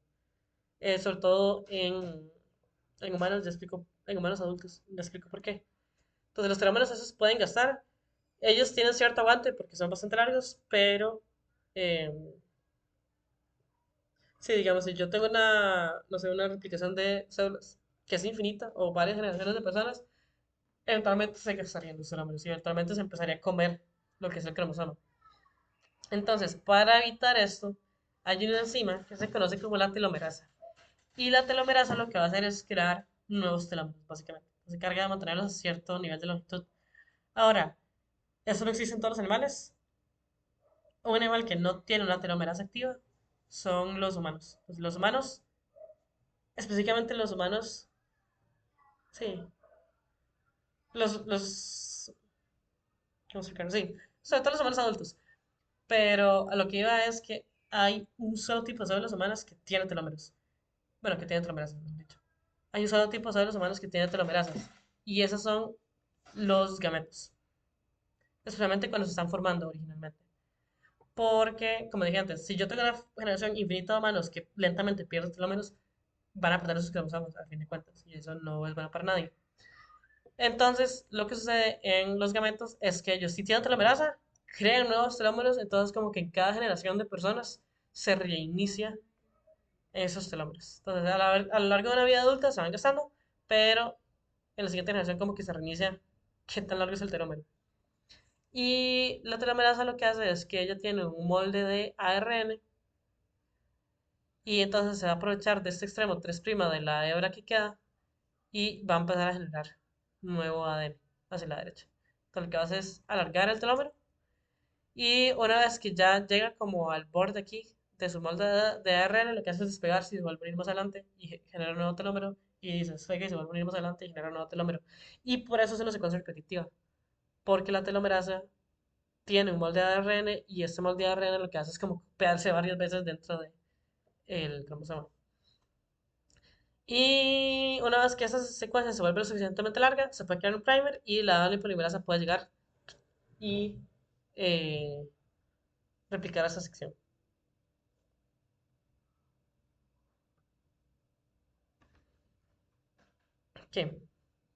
[SPEAKER 1] sobre todo en humanos, ya explico, en humanos adultos, ya explico por qué. Entonces, los telómeros esos pueden gastar. Ellos tienen cierto aguante porque son bastante largos, pero eh, sí, digamos, si yo tengo no sé, una replicación de células que es infinita o varias generaciones de personas, eventualmente se gastarían los telómeros y eventualmente se empezaría a comer lo que es el cromosoma. Entonces, para evitar esto, hay una enzima que se conoce como la telomerasa. Y la telomerasa lo que va a hacer es crear nuevos telómeros, básicamente. Se encarga de mantenerlos a cierto nivel de longitud. Ahora, ¿eso no existe en todos los animales? Un animal que no tiene una telomerasa activa son los humanos. Pues los humanos, específicamente los humanos, sí, los, ¿cómo explicarlo? Sí, sobre todo los humanos adultos. Pero a lo que iba es que hay un solo tipo de células humanas que tienen telómeros. Bueno, que tienen telomerasas, mejor dicho. Hay un solo tipo de células humanas que tienen telomerasas. Y esos son los gametos. Especialmente cuando se están formando originalmente. Porque, como dije antes, si yo tengo una generación infinita de humanos que lentamente pierden telómeros, van a perder sus cromosomas, a fin de cuentas. Y eso no es bueno para nadie. Entonces, lo que sucede en los gametos es que ellos, si tienen telomerasa, crean nuevos telómeros. Entonces, como que en cada generación de personas se reinicia esos telómeros. Entonces, a lo largo de una vida adulta se van gastando, pero en la siguiente generación como que se reinicia qué tan largo es el telómero. Y la telomerasa lo que hace es que ella tiene un molde de ARN y entonces se va a aprovechar de este extremo 3' de la hebra que queda y va a empezar a generar nuevo ADN hacia la derecha. Entonces lo que hace es alargar el telómero y una vez que ya llega como al borde aquí de su molde de ARN, lo que hace es despegarse y se vuelve a ir más adelante y genera un nuevo telómero y se despega y se vuelve a ir más adelante y genera un nuevo telómero. Y por eso es una secuencia repetitiva, porque la telomerasa tiene un molde de ARN y este molde de ARN lo que hace es como pegarse varias veces dentro del cromosoma. Y una vez que esa secuencia se vuelve lo suficientemente larga, se puede crear un primer y la ADN polimerasa puede llegar y eh, replicar esa sección. Ok,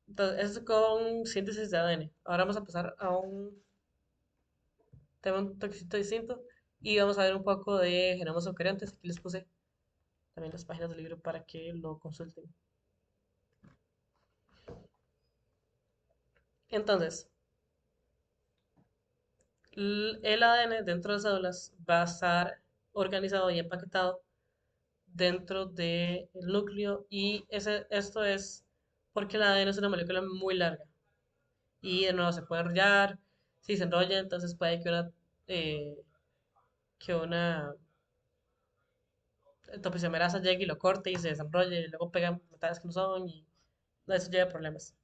[SPEAKER 1] entonces esto con síntesis de ADN. Ahora vamos a pasar a un tema un toquecito distinto y vamos a ver un poco de genomas eucariontes. Aquí les puse también las páginas del libro para que lo consulten. Entonces, el ADN dentro de las células va a estar organizado y empaquetado dentro del núcleo y esto es porque el ADN es una molécula muy larga y de nuevo se puede enrollar. Si se enrolla, entonces puede eh, que una topoisomerasa llegue y lo corte y se desenrolle y luego pega metales que no son y eso lleva problemas.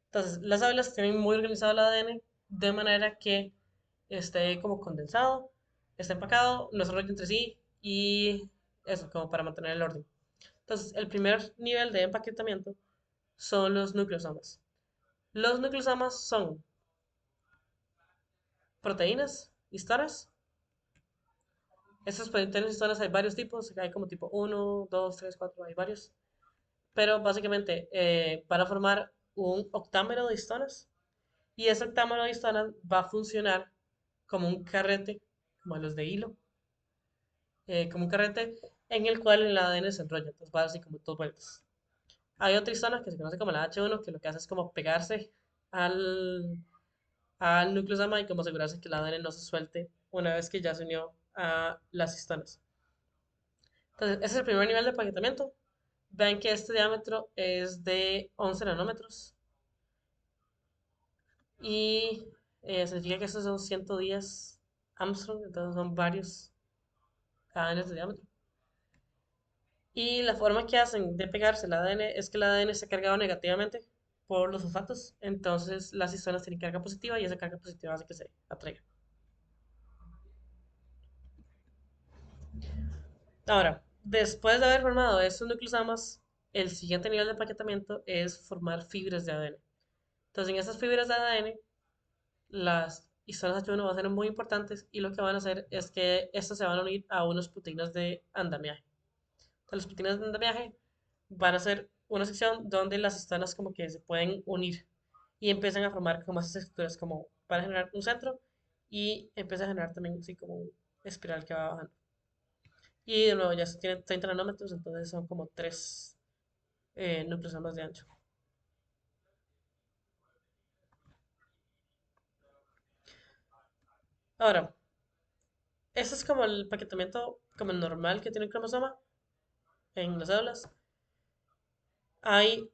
[SPEAKER 1] Entonces, las células tienen muy organizado el ADN de manera que esté como condensado, esté empacado, no se enrolle entre sí y eso, como para mantener el orden. Entonces, el primer nivel de empaquetamiento son los nucleosomas. Los nucleosomas son proteínas, histonas. Estas proteínas y histonas hay varios tipos, hay como tipo uno 2 3 4 hay varios. Pero básicamente para formar un octámero de histonas y ese octámero de histonas va a funcionar como un carrete, como los de hilo, como un carrete en el cual el ADN se enrolla, entonces va así como dos vueltas. Hay otra histona que se conoce como la H1 que lo que hace es como pegarse al, al nucleosoma y como asegurarse que el ADN no se suelte una vez que ya se unió a las histonas. Entonces, ese es el primer nivel de empaquetamiento. Ven que este diámetro es de 11 nanómetros y significa que estos son 110 Armstrong, entonces son varios ADN de diámetro. Y la forma que hacen de pegarse el ADN es que el ADN está cargado negativamente por los fosfatos, entonces las histonas tienen carga positiva y esa carga positiva hace que se atraiga. Ahora, después de haber formado estos nucleosomas, el siguiente nivel de empaquetamiento es formar fibras de ADN. Entonces, en esas fibras de ADN, las histonas H1 van a ser muy importantes y lo que van a hacer es que estas se van a unir a unas proteínas de andamiaje. Entonces, las proteínas de andamiaje van a ser una sección donde las histonas como que se pueden unir y empiezan a formar como esas estructuras como para generar un centro y empieza a generar también así como un espiral que va bajando. Y de nuevo ya se tiene 30 nanómetros, entonces son como 3 nucleosomas de ancho. Ahora, este es como el paquetamiento como normal que tiene un cromosoma en las células. Hay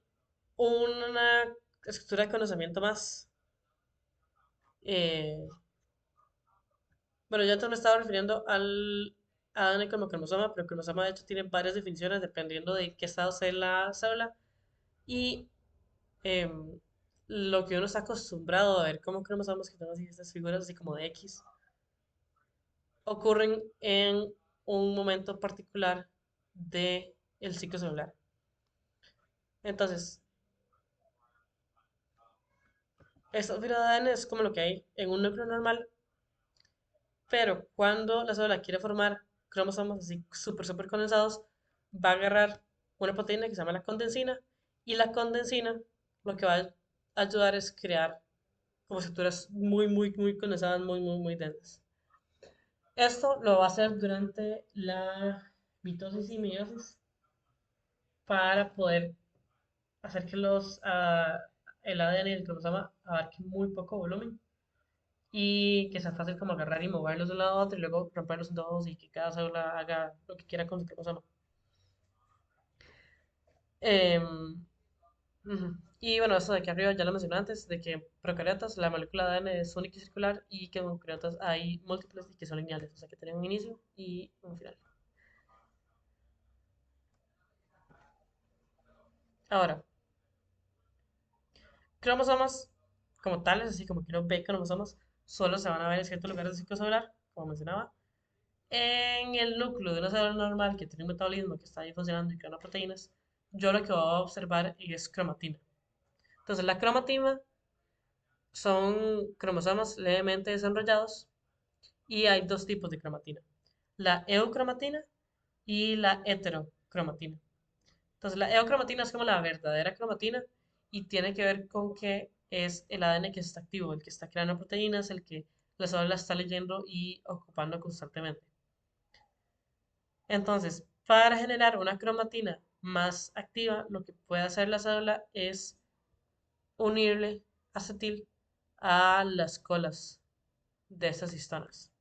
[SPEAKER 1] una estructura de conocimiento más. eh, bueno, yo antes me estaba refiriendo al ADN como cromosoma, pero el cromosoma de hecho tiene varias definiciones dependiendo de qué estado esté la célula y em, lo que uno está acostumbrado a ver como cromosomas, que tenemos así estas figuras así como de X, ocurren en un momento particular del ciclo celular. Entonces, esta fibra de ADN es como lo que hay en un núcleo normal, pero cuando la célula quiere formar cromosomas así súper condensados, va a agarrar una proteína que se llama la condensina y la condensina lo que va a ayudar es crear como estructuras muy condensadas, muy densas. Esto lo va a hacer durante la mitosis y meiosis para poder hacer que el ADN y el cromosoma abarquen muy poco volumen y que sea fácil como agarrar y moverlos de un lado a otro y luego romperlos en dos y que cada célula haga lo que quiera con su cromosoma. Em, ujú. Y bueno, esto de aquí arriba ya lo mencioné antes, de que en procariotas la molécula de ADN es única y circular y que en eucariotas hay múltiples y que son lineales, o sea que tienen un inicio y un final. Ahora, cromosomas como tales, así como que uno ve cromosomas, solo se van a ver en ciertos lugares del ciclo celular, como mencionaba. En el núcleo de una célula normal que tiene un metabolismo que está ahí funcionando y crea proteínas, yo lo que voy a observar es cromatina. Entonces, la cromatina son cromosomas levemente desarrollados y hay dos tipos de cromatina, la eucromatina y la heterocromatina. Entonces, la eucromatina es como la verdadera cromatina y tiene que ver con que es el ADN que está activo, el que está creando proteínas, el que la célula está leyendo y ocupando constantemente. Entonces, para generar una cromatina más activa, lo que puede hacer la célula es unirle acetil a las colas de estas histonas.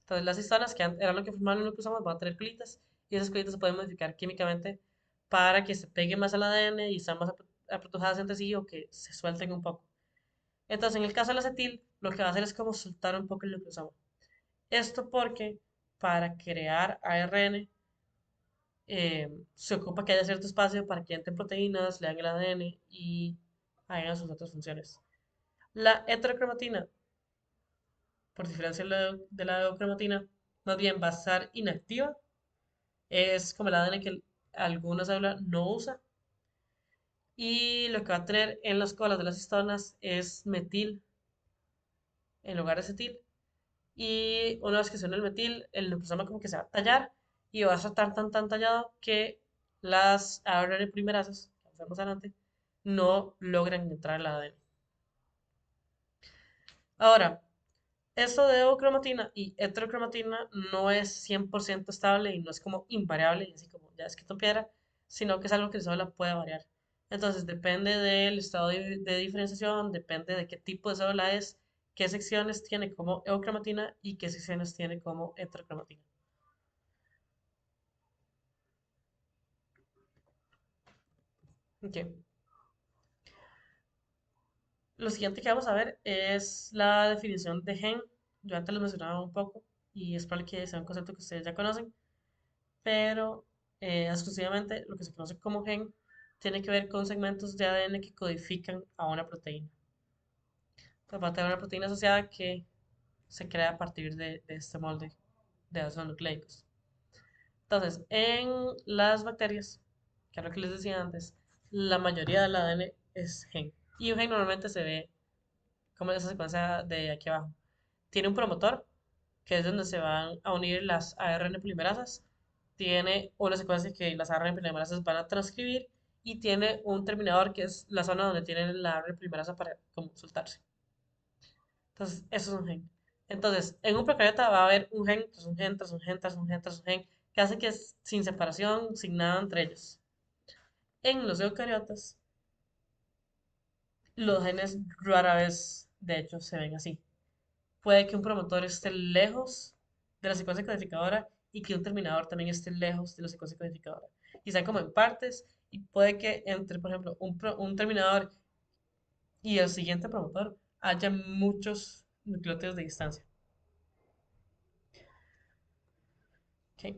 [SPEAKER 1] Entonces, las histonas que eran lo que formaban los nucleosomas van a tener colitas y esas colitas se pueden modificar químicamente para que se peguen más al ADN y sean más apretujadas entre sí o que se suelten un poco. Entonces, en el caso del acetil, lo que va a hacer es como soltar un poco el nucleosoma. Esto porque para crear ARN se ocupa que haya cierto espacio para que entren proteínas, lean el ADN y hagan sus otras funciones. La heterocromatina, por diferencia de la eucromatina, más bien va a estar inactiva. Es como el ADN que alguna célula no usa. Y lo que va a tener en las colas de las histonas es metil en lugar de acetil. Y una vez que suene el metil, el nucleosoma como que se va a tallar y va a estar tan tallado que las ARN polimerasas, que vamos a ver más adelante, no logran entrar al ADN. Ahora, esto de eucromatina y heterocromatina no es 100% estable y no es como invariable, y así como ya escrito en piedra, sino que es algo que solo puede variar. Entonces, depende del estado de diferenciación, depende de qué tipo de célula es, qué secciones tiene como eucromatina y qué secciones tiene como heterocromatina. Ok. Lo siguiente que vamos a ver es la definición de gen. Yo antes lo mencionaba un poco y es probable que sea un concepto que ustedes ya conocen, pero exclusivamente lo que se conoce como gen tiene que ver con segmentos de ADN que codifican a una proteína. Entonces, va a tener una proteína asociada que se crea a partir de este molde de ácidos nucleicos. Entonces, en las bacterias, que es lo que les decía antes, la mayoría del ADN es gen. Y un gen normalmente se ve como esa secuencia de aquí abajo. Tiene un promotor, que es donde se van a unir las ARN polimerasas. Tiene una secuencia que las ARN polimerasas van a transcribir y tiene un terminador que es la zona donde tiene la ARN polimerasa para como soltarse. Entonces, eso es un gen. Entonces, en un procariota va a haber un gen, tras un gen, tras un gen, tras un gen, tras un gen, que hace que es sin separación, sin nada entre ellos. En los eucariotas, los genes rara vez, de hecho, se ven así. Puede que un promotor esté lejos de la secuencia codificadora y que un terminador también esté lejos de la secuencia codificadora. Y sean como en partes, y puede que entre, por ejemplo, un terminador y el siguiente promotor haya muchos nucleótidos de distancia. ¿Ok?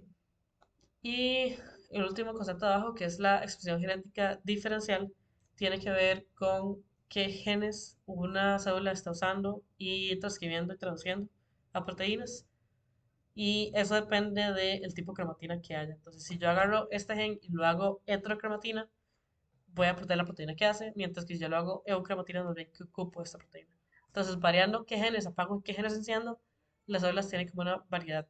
[SPEAKER 1] Y el último concepto de abajo, que es la expresión genética diferencial, tiene que ver con qué genes una célula está usando y transcribiendo y traduciendo a proteínas. Y eso depende del tipo de cromatina que haya. Entonces, si yo agarro este gen y lo hago heterocromatina, voy a perder la proteína que hace, mientras que si yo lo hago eucromatina, no sé que ocupo esta proteína. Entonces, variando qué genes apago y qué genes enciendo, las células tienen como una variedad.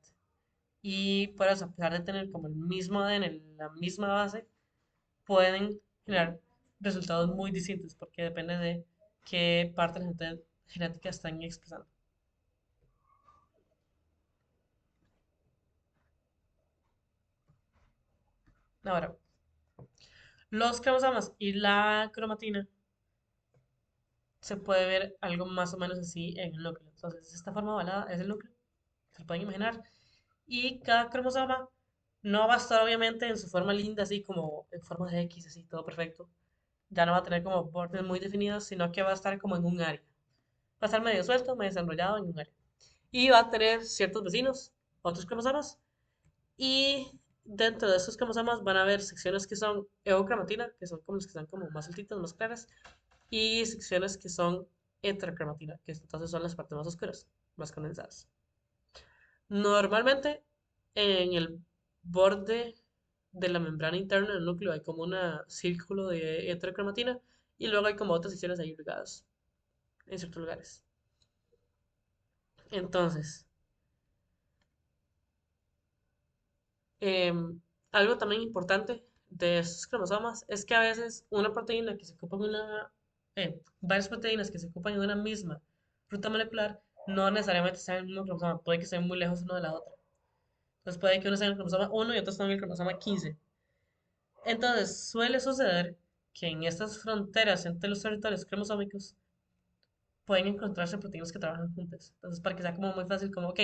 [SPEAKER 1] Y por eso, a pesar de tener como el mismo ADN, la misma base, pueden generar resultados muy distintos, porque depende de qué parte de la genética están expresando. Ahora, los cromosomas y la cromatina se puede ver algo más o menos así en el núcleo. Entonces, esta forma ovalada es el núcleo, se lo pueden imaginar. Y cada cromosoma no va a estar obviamente en su forma linda, así como en forma de X, así todo perfecto. Ya no va a tener como bordes muy definidos, sino que va a estar como en un área. Va a estar medio suelto, medio desenrollado en un área. Y va a tener ciertos vecinos, otros cromosomas. Y dentro de esos cromosomas van a haber secciones que son eucromatina, que son como los que están como más altitas, más claras, y secciones que son heterocromatina, que entonces son las partes más oscuras, más condensadas. Normalmente en el borde de la membrana interna del núcleo hay como un círculo de heterocromatina y luego hay como otras secciones ahí regadas en ciertos lugares. Entonces, algo también importante de estos cromosomas es que a veces una proteína que se ocupa en varias proteínas que se ocupan en una misma ruta molecular no necesariamente están en el mismo cromosoma, puede que estén muy lejos uno de la otra. Entonces puede que uno esté en el cromosoma 1 y otro esté en el cromosoma 15. Entonces suele suceder que en estas fronteras entre los territorios cromosómicos pueden encontrarse proteínas que trabajan juntas. Entonces para que sea como muy fácil, como, ok,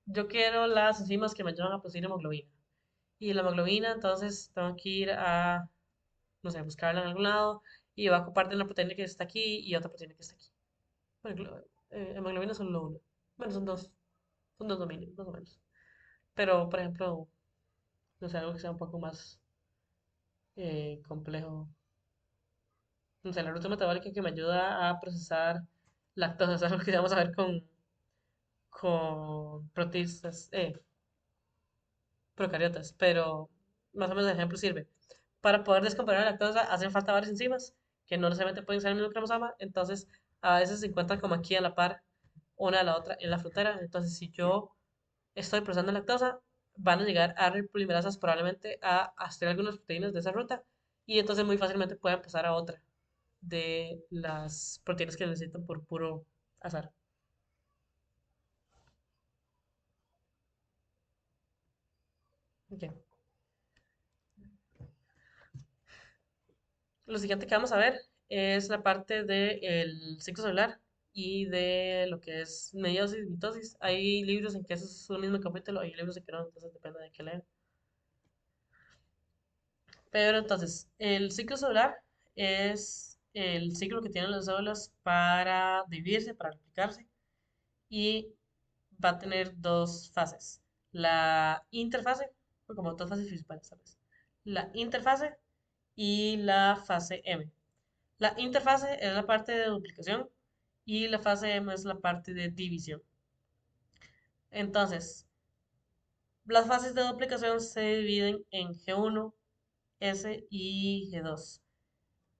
[SPEAKER 1] yo quiero las enzimas que me ayudan a producir hemoglobina. Y la hemoglobina, entonces tengo que ir a, no sé, buscarla en algún lado y va a ocupar de una proteína que está aquí y otra proteína que está aquí. Bueno, hemoglobina son solo una. Bueno, son dos dominios, más o menos. Pero, por ejemplo, no sé, algo que sea un poco más complejo. No sé, la ruta metabólica que me ayuda a procesar lactosa. Es algo que vamos a ver con protistas, procariotas, pero más o menos el ejemplo sirve. Para poder descomponer la lactosa hacen falta varias enzimas que no necesariamente pueden ser el mismo cromosoma, entonces a veces se encuentran como aquí a la par una a la otra en la frutera. Entonces, si yo estoy procesando lactosa, van a llegar a polimerasas probablemente a hacer algunas proteínas de esa ruta y entonces muy fácilmente pueden pasar a otra de las proteínas que necesitan por puro azar. Ok. Lo siguiente que vamos a ver es la parte del ciclo celular y de lo que es meiosis y mitosis. Hay libros en que eso es un mismo capítulo, hay libros en que no, entonces depende de qué lean. Pero entonces, el ciclo celular es el ciclo que tienen las células para dividirse, para replicarse, y va a tener dos fases. La interfase, o como dos fases principales, ¿sabes? La interfase y la fase M. La interfase es la parte de duplicación y la fase M es la parte de división. Entonces, las fases de duplicación se dividen en G1, S y G2.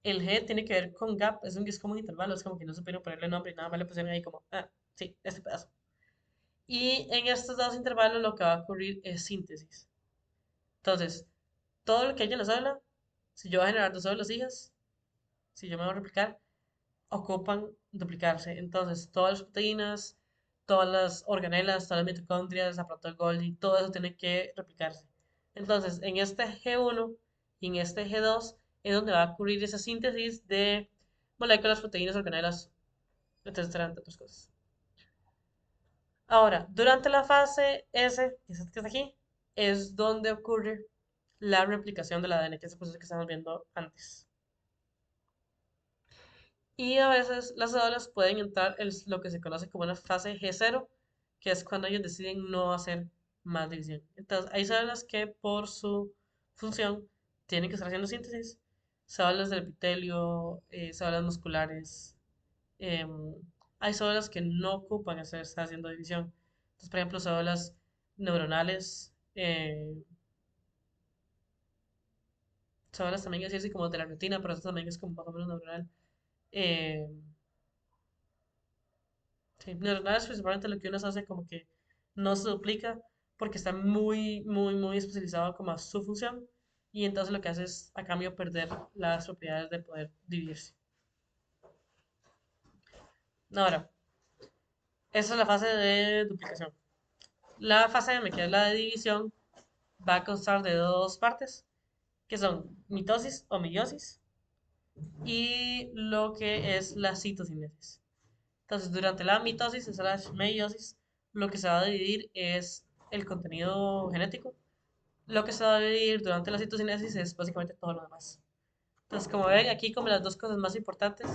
[SPEAKER 1] El G tiene que ver con gap, es como un intervalo, es como que no supieron ponerle nombre y nada más le pusieron ahí como, ah, sí, este pedazo. Y en estos dos intervalos lo que va a ocurrir es síntesis. Entonces, todo lo que hay en la célula, si yo voy a generar dos células hijas, si yo me voy a replicar, ocupan duplicarse. Entonces, todas las proteínas, todas las organelas, todas las mitocondrias, aparato de Golgi, todo eso tiene que replicarse. Entonces, en este G1 y en este G2 es donde va a ocurrir esa síntesis de moléculas, proteínas, organelas, etcétera, entre otras cosas. Ahora, durante la fase S, que es aquí, es donde ocurre la replicación del ADN, que es el proceso que estamos viendo antes. Y a veces las células pueden entrar en lo que se conoce como una fase G0, que es cuando ellos deciden no hacer más división. Entonces, hay células que por su función tienen que estar haciendo síntesis, células del epitelio, células musculares. em, Hay células que no ocupan estar haciendo división. Entonces, por ejemplo, células neuronales, células también así como de la retina, pero eso también es como más o menos neuronal. eh, Sí, neuronales principalmente lo que uno hace como que no se duplica porque está muy, muy, muy especializado como a su función y entonces lo que hace es a cambio perder las propiedades de poder dividirse. Ahora, esa es la fase de duplicación. La fase M, que es la de división, va a constar de dos partes, que son mitosis o meiosis y lo que es la citocinesis. Entonces, durante la mitosis, esa es la meiosis, lo que se va a dividir es el contenido genético. Lo que se va a dividir durante la citocinesis es básicamente todo lo demás. Entonces, como ven, aquí como las dos cosas más importantes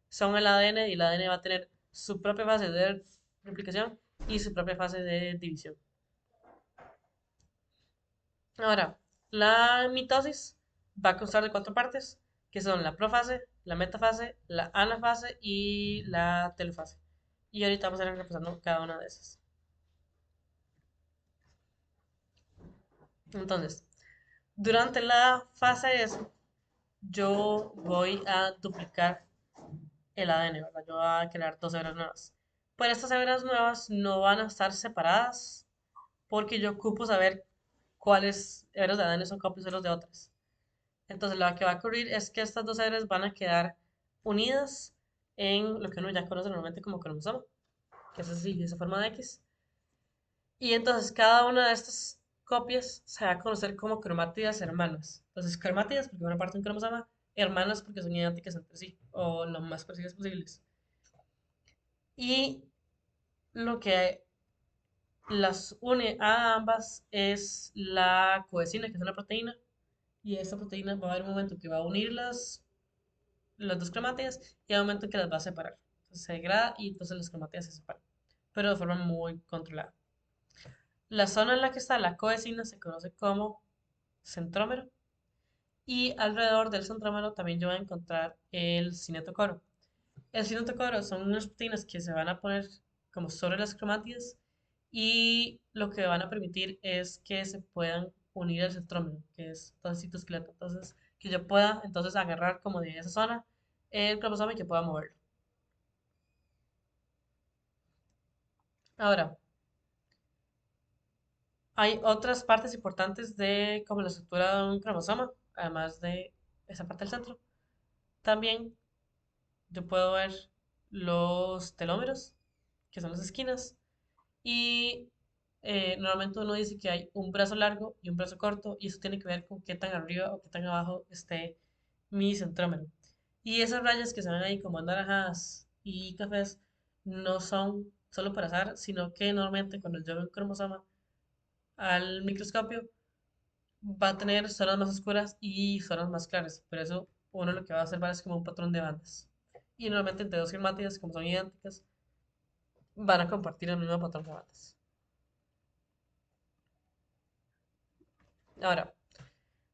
[SPEAKER 1] son el ADN y el ADN va a tener su propia fase de replicación y su propia fase de división. Ahora, la mitosis va a constar de cuatro partes, que son la profase, la metafase, la anafase y la telofase. Y ahorita vamos a ir repasando cada una de esas. Entonces, durante la fase S, yo voy a duplicar el ADN, ¿verdad? Yo voy a crear dos hebras nuevas. Pero estas hebras nuevas no van a estar separadas porque yo ocupo saber cuáles hebras de ADN son copias unas de otras. Entonces, lo que va a ocurrir es que estas dos hebras van a quedar unidas en lo que uno ya conoce normalmente como cromosoma, que es así, esa forma de X. Y entonces cada una de estas copias se va a conocer como cromátidas hermanas. Entonces, cromátidas porque una parte de un cromosoma, hermanas porque son idénticas entre sí, o lo más parecidas posibles. Y lo que las une a ambas es la coesina, que es una proteína, y esta proteína va a haber un momento que va a unir las dos cromátidas y hay un momento en que las va a separar. Entonces, se degrada y entonces las cromátidas se separan, pero de forma muy controlada. La zona en la que está la coesina se conoce como centrómero y alrededor del centrómero también yo voy a encontrar el cinetocoro. El cinetocoro son unas proteínas que se van a poner como sobre las cromátidas y lo que van a permitir es que se puedan unir al centrómero, que es todo el citoesqueleto. Entonces, que yo pueda entonces agarrar como de esa zona el cromosoma y que pueda moverlo. Ahora, hay otras partes importantes de como la estructura de un cromosoma, además de esa parte del centro. También yo puedo ver los telómeros, que son las esquinas, y normalmente uno dice que hay un brazo largo y un brazo corto, y eso tiene que ver con qué tan arriba o qué tan abajo esté mi centrómero. Y esas rayas que se ven ahí como anaranjadas y cafés no son solo por azar, sino que normalmente cuando yo veo un cromosoma al microscopio va a tener zonas más oscuras y zonas más claras. Por eso uno lo que va a observar es como un patrón de bandas. Y normalmente entre dos cromátidas, como son idénticas, van a compartir el mismo patrón de bandas. Ahora,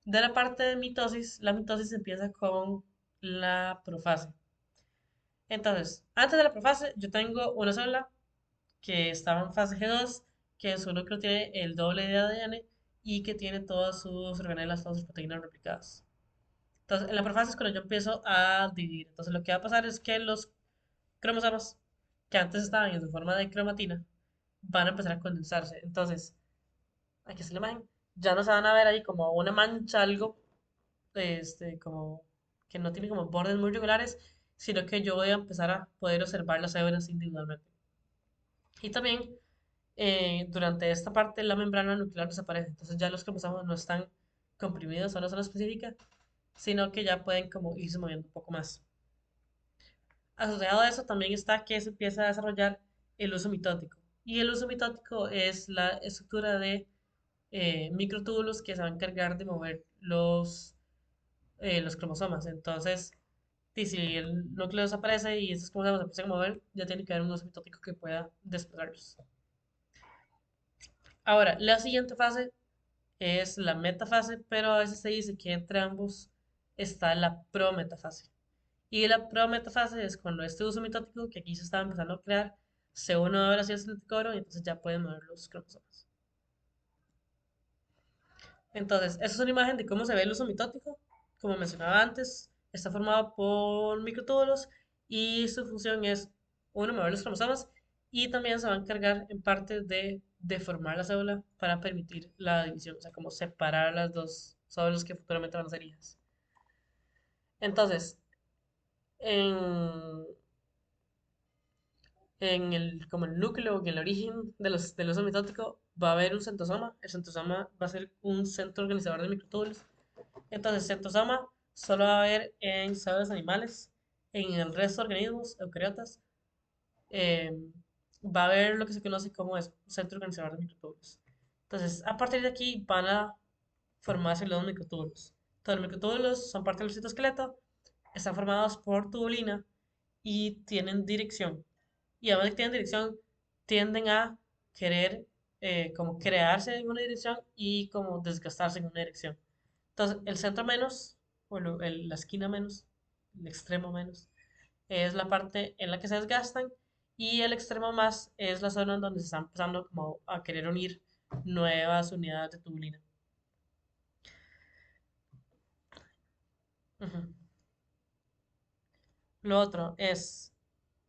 [SPEAKER 1] de la parte de mitosis, la mitosis empieza con la profase. Entonces, antes de la profase, yo tengo una célula que estaba en fase G2, que su núcleo tiene el doble de ADN y que tiene todas sus organelas, todas sus proteínas replicadas. Entonces, en la profase es cuando yo empiezo a dividir. Entonces, lo que va a pasar es que los cromosomas que antes estaban en su forma de cromatina van a empezar a condensarse. Entonces, aquí está la imagen. Ya no se van a ver ahí como una mancha, algo como que no tiene como bordes muy regulares, sino que yo voy a empezar a poder observar las células individualmente. Y también durante esta parte la membrana nuclear desaparece, entonces ya los cromosomas no están comprimidos a una zona específica, sino que ya pueden como irse moviendo un poco más. Asociado a eso también está que se empieza a desarrollar el uso mitótico. Y el uso mitótico es la estructura de microtúbulos que se van a encargar de mover los cromosomas. Entonces, si el núcleo desaparece y estos cromosomas se empiezan a mover, ya tiene que haber un uso mitótico que pueda desplazarlos. Ahora, la siguiente fase es la metafase, pero a veces se dice que entre ambos está la prometafase. Y la prometafase es cuando este uso mitótico, que aquí se está empezando a crear, se une ahora hacia el coro y entonces ya pueden mover los cromosomas. Entonces, esa es una imagen de cómo se ve el uso mitótico. Como mencionaba antes, está formado por microtúbulos y su función es, uno, mover los cromosomas y también se va a encargar en parte de deformar la célula para permitir la división, o sea, como separar las dos células que futuramente van a ser hijas. Entonces, en, como el núcleo, en el origen del uso mitótico, va a haber un centrosoma. El centrosoma va a ser un centro organizador de microtúbulos. Entonces, centrosoma solo va a haber en células animales. En el resto de organismos, eucariotas, eh, va a haber lo que se conoce como es centro organizador de microtúbulos. Entonces, a partir de aquí van a formarse los microtúbulos. Todos los microtúbulos son parte del citoesqueleto, están formados por tubulina y tienen dirección. Y además de que tienen dirección, tienden a querer como crearse en una dirección y como desgastarse en una dirección. Entonces, el centro menos, o la esquina menos, el extremo menos, es la parte en la que se desgastan y el extremo más es la zona en donde se están empezando como a querer unir nuevas unidades de tubulina. Ujú. Lo otro es,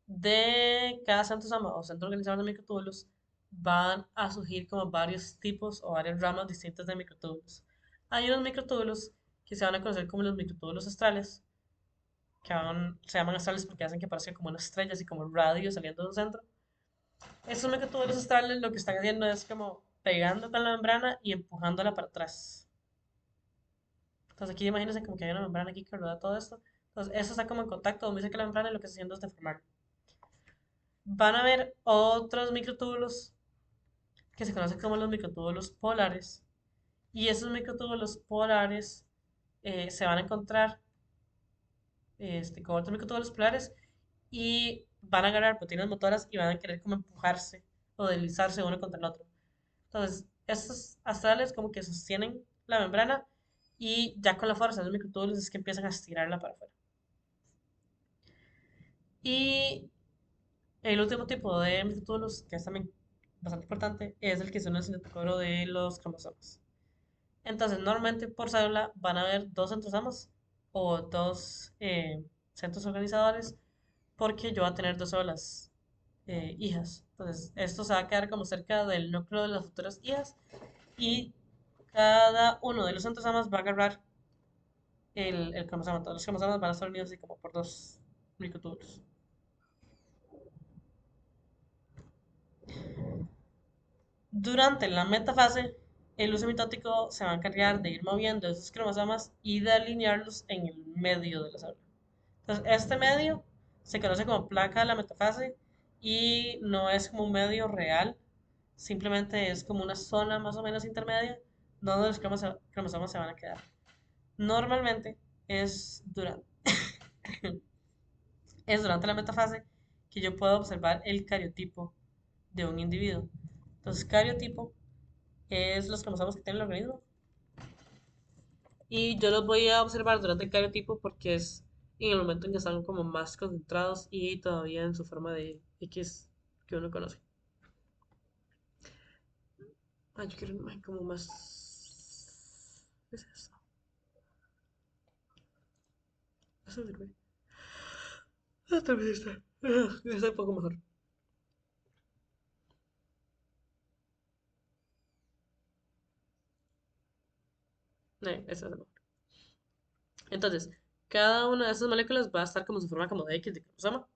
[SPEAKER 1] de cada centrosoma o centro organizador de microtúbulos van a surgir como varios tipos o varias ramas distintas de microtúbulos. Hay unos microtúbulos que se van a conocer como los microtúbulos astrales, se llaman astrales porque hacen que parezcan como unas estrellas y como radios saliendo de un centro. Estos microtúbulos astrales lo que están haciendo es como pegando con la membrana y empujándola para atrás. Entonces aquí imagínense como que hay una membrana aquí que rodea todo esto. Entonces eso está como en contacto, donde dice que la membrana lo que está haciendo es deformar. Van a haber otros microtúbulos que se conocen como los microtúbulos polares. Y esos microtúbulos polares se van a encontrar con otros microtúbulos polares y van a agarrar proteínas motoras y van a querer como empujarse o deslizarse uno contra el otro. Entonces, estos astrales como que sostienen la membrana y ya con la fuerza de los microtúbulos es que empiezan a estirarla para afuera. Y el último tipo de microtubulos, que es también bastante importante, es el que son el cinetocoro de los cromosomas. Entonces, normalmente por célula van a haber dos centrosomas o dos centros organizadores, porque yo voy a tener dos células hijas. Entonces, esto se va a quedar como cerca del núcleo de las futuras hijas y cada uno de los centrosomas va a agarrar el cromosoma. Todos los cromosomas van a estar unidos así como por dos microtubulos. Durante la metafase, el uso mitótico se va a encargar de ir moviendo esos cromosomas y de alinearlos en el medio de la célula. Entonces, este medio se conoce como placa de la metafase y no es como un medio real, simplemente es como una zona más o menos intermedia donde los cromosomas se van a quedar. Normalmente es durante, es durante la metafase que yo puedo observar el cariotipo de un individuo. Entonces, cariotipo es los cromosomas que tiene el organismo y yo los voy a observar durante el cariotipo porque es en el momento en que están como más concentrados y todavía en su forma de X que uno conoce. Ah, yo quiero una imagen como más... ¿Qué es eso? Eso sirve. Ah, tal vez esta. Esta un poco mejor. Esta es mejor. Entonces, cada una de esas moléculas va a estar como su forma como de X de cromosoma.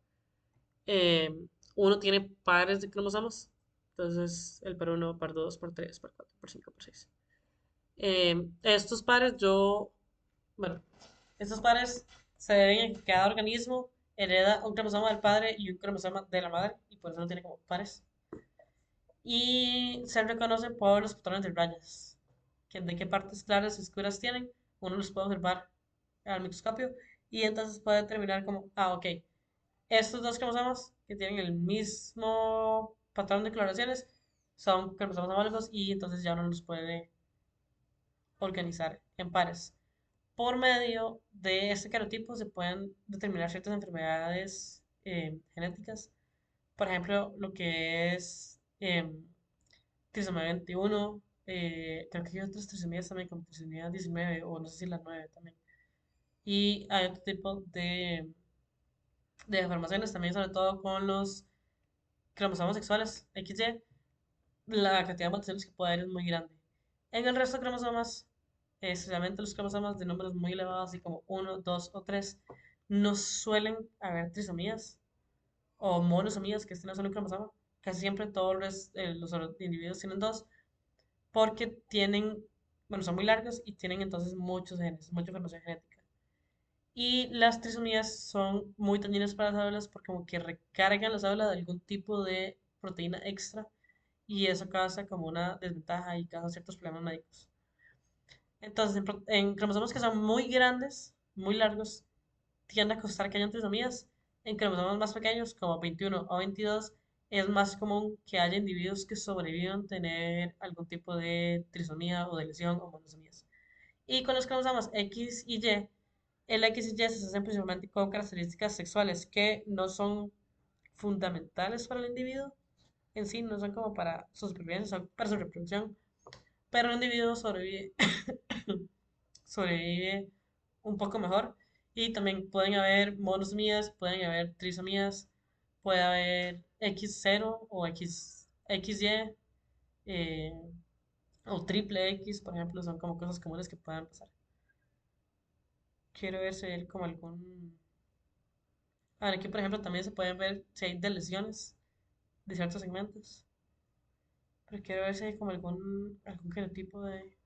[SPEAKER 1] Eh, Uno tiene pares de cromosomas. Entonces, el par uno, par 2, par 3, par 4, par 5, par 6. Estos pares bueno, estos pares se deben a que cada organismo hereda un cromosoma del padre y un cromosoma de la madre, y por eso lo tiene como pares. Y se reconocen por los patrones de rayas, que de qué partes claras y oscuras tienen, uno los puede observar al microscopio y entonces puede determinar como, ok, estos dos cromosomas que tienen el mismo patrón de coloraciones son cromosomas homólogos y entonces ya uno los puede organizar en pares. Por medio de este calotipo se pueden determinar ciertas enfermedades genéticas. Por ejemplo, lo que es trisomía 21, creo que hay otras trisomías también, como trisomía 19 o no sé si la 9 también. Y hay otro tipo de deformaciones también, sobre todo con los cromosomas sexuales XY, la cantidad de mutaciones que puede haber es muy grande. En el resto de cromosomas, especialmente los cromosomas de números muy elevados, así como uno 2 o 3 no suelen haber trisomías o monosomías, que este no es solo un cromosoma. Casi siempre todos los individuos tienen dos, porque tienen, bueno, son muy largos y tienen entonces muchos genes, mucha información genética. Y las trisomías son muy dañinas para las células porque como que recargan la célula de algún tipo de proteína extra y eso causa como una desventaja y causa ciertos problemas médicos. Entonces, en cromosomas que son muy grandes, muy largos, tiende a costar que hayan trisomías. En cromosomas más pequeños, como 21 o 22, es más común que haya individuos que sobrevivan tener algún tipo de trisomía o de lesión o monosomías. Y con los cromosomas X y Y, el X y Y se hacen principalmente con características sexuales que no son fundamentales para el individuo en sí, no son como para su supervivencia, son para su reproducción. Pero el individuo sobrevive un poco mejor. Y también pueden haber monosomías, pueden haber trisomías, puede haber X0 o XY eh, o triple X, por ejemplo, son como cosas comunes que pueden pasar. Quiero ver si hay como algún... Aquí, por ejemplo, también se pueden ver si hay de lesiones de ciertos segmentos. Pero quiero ver si hay como algún genotipo de...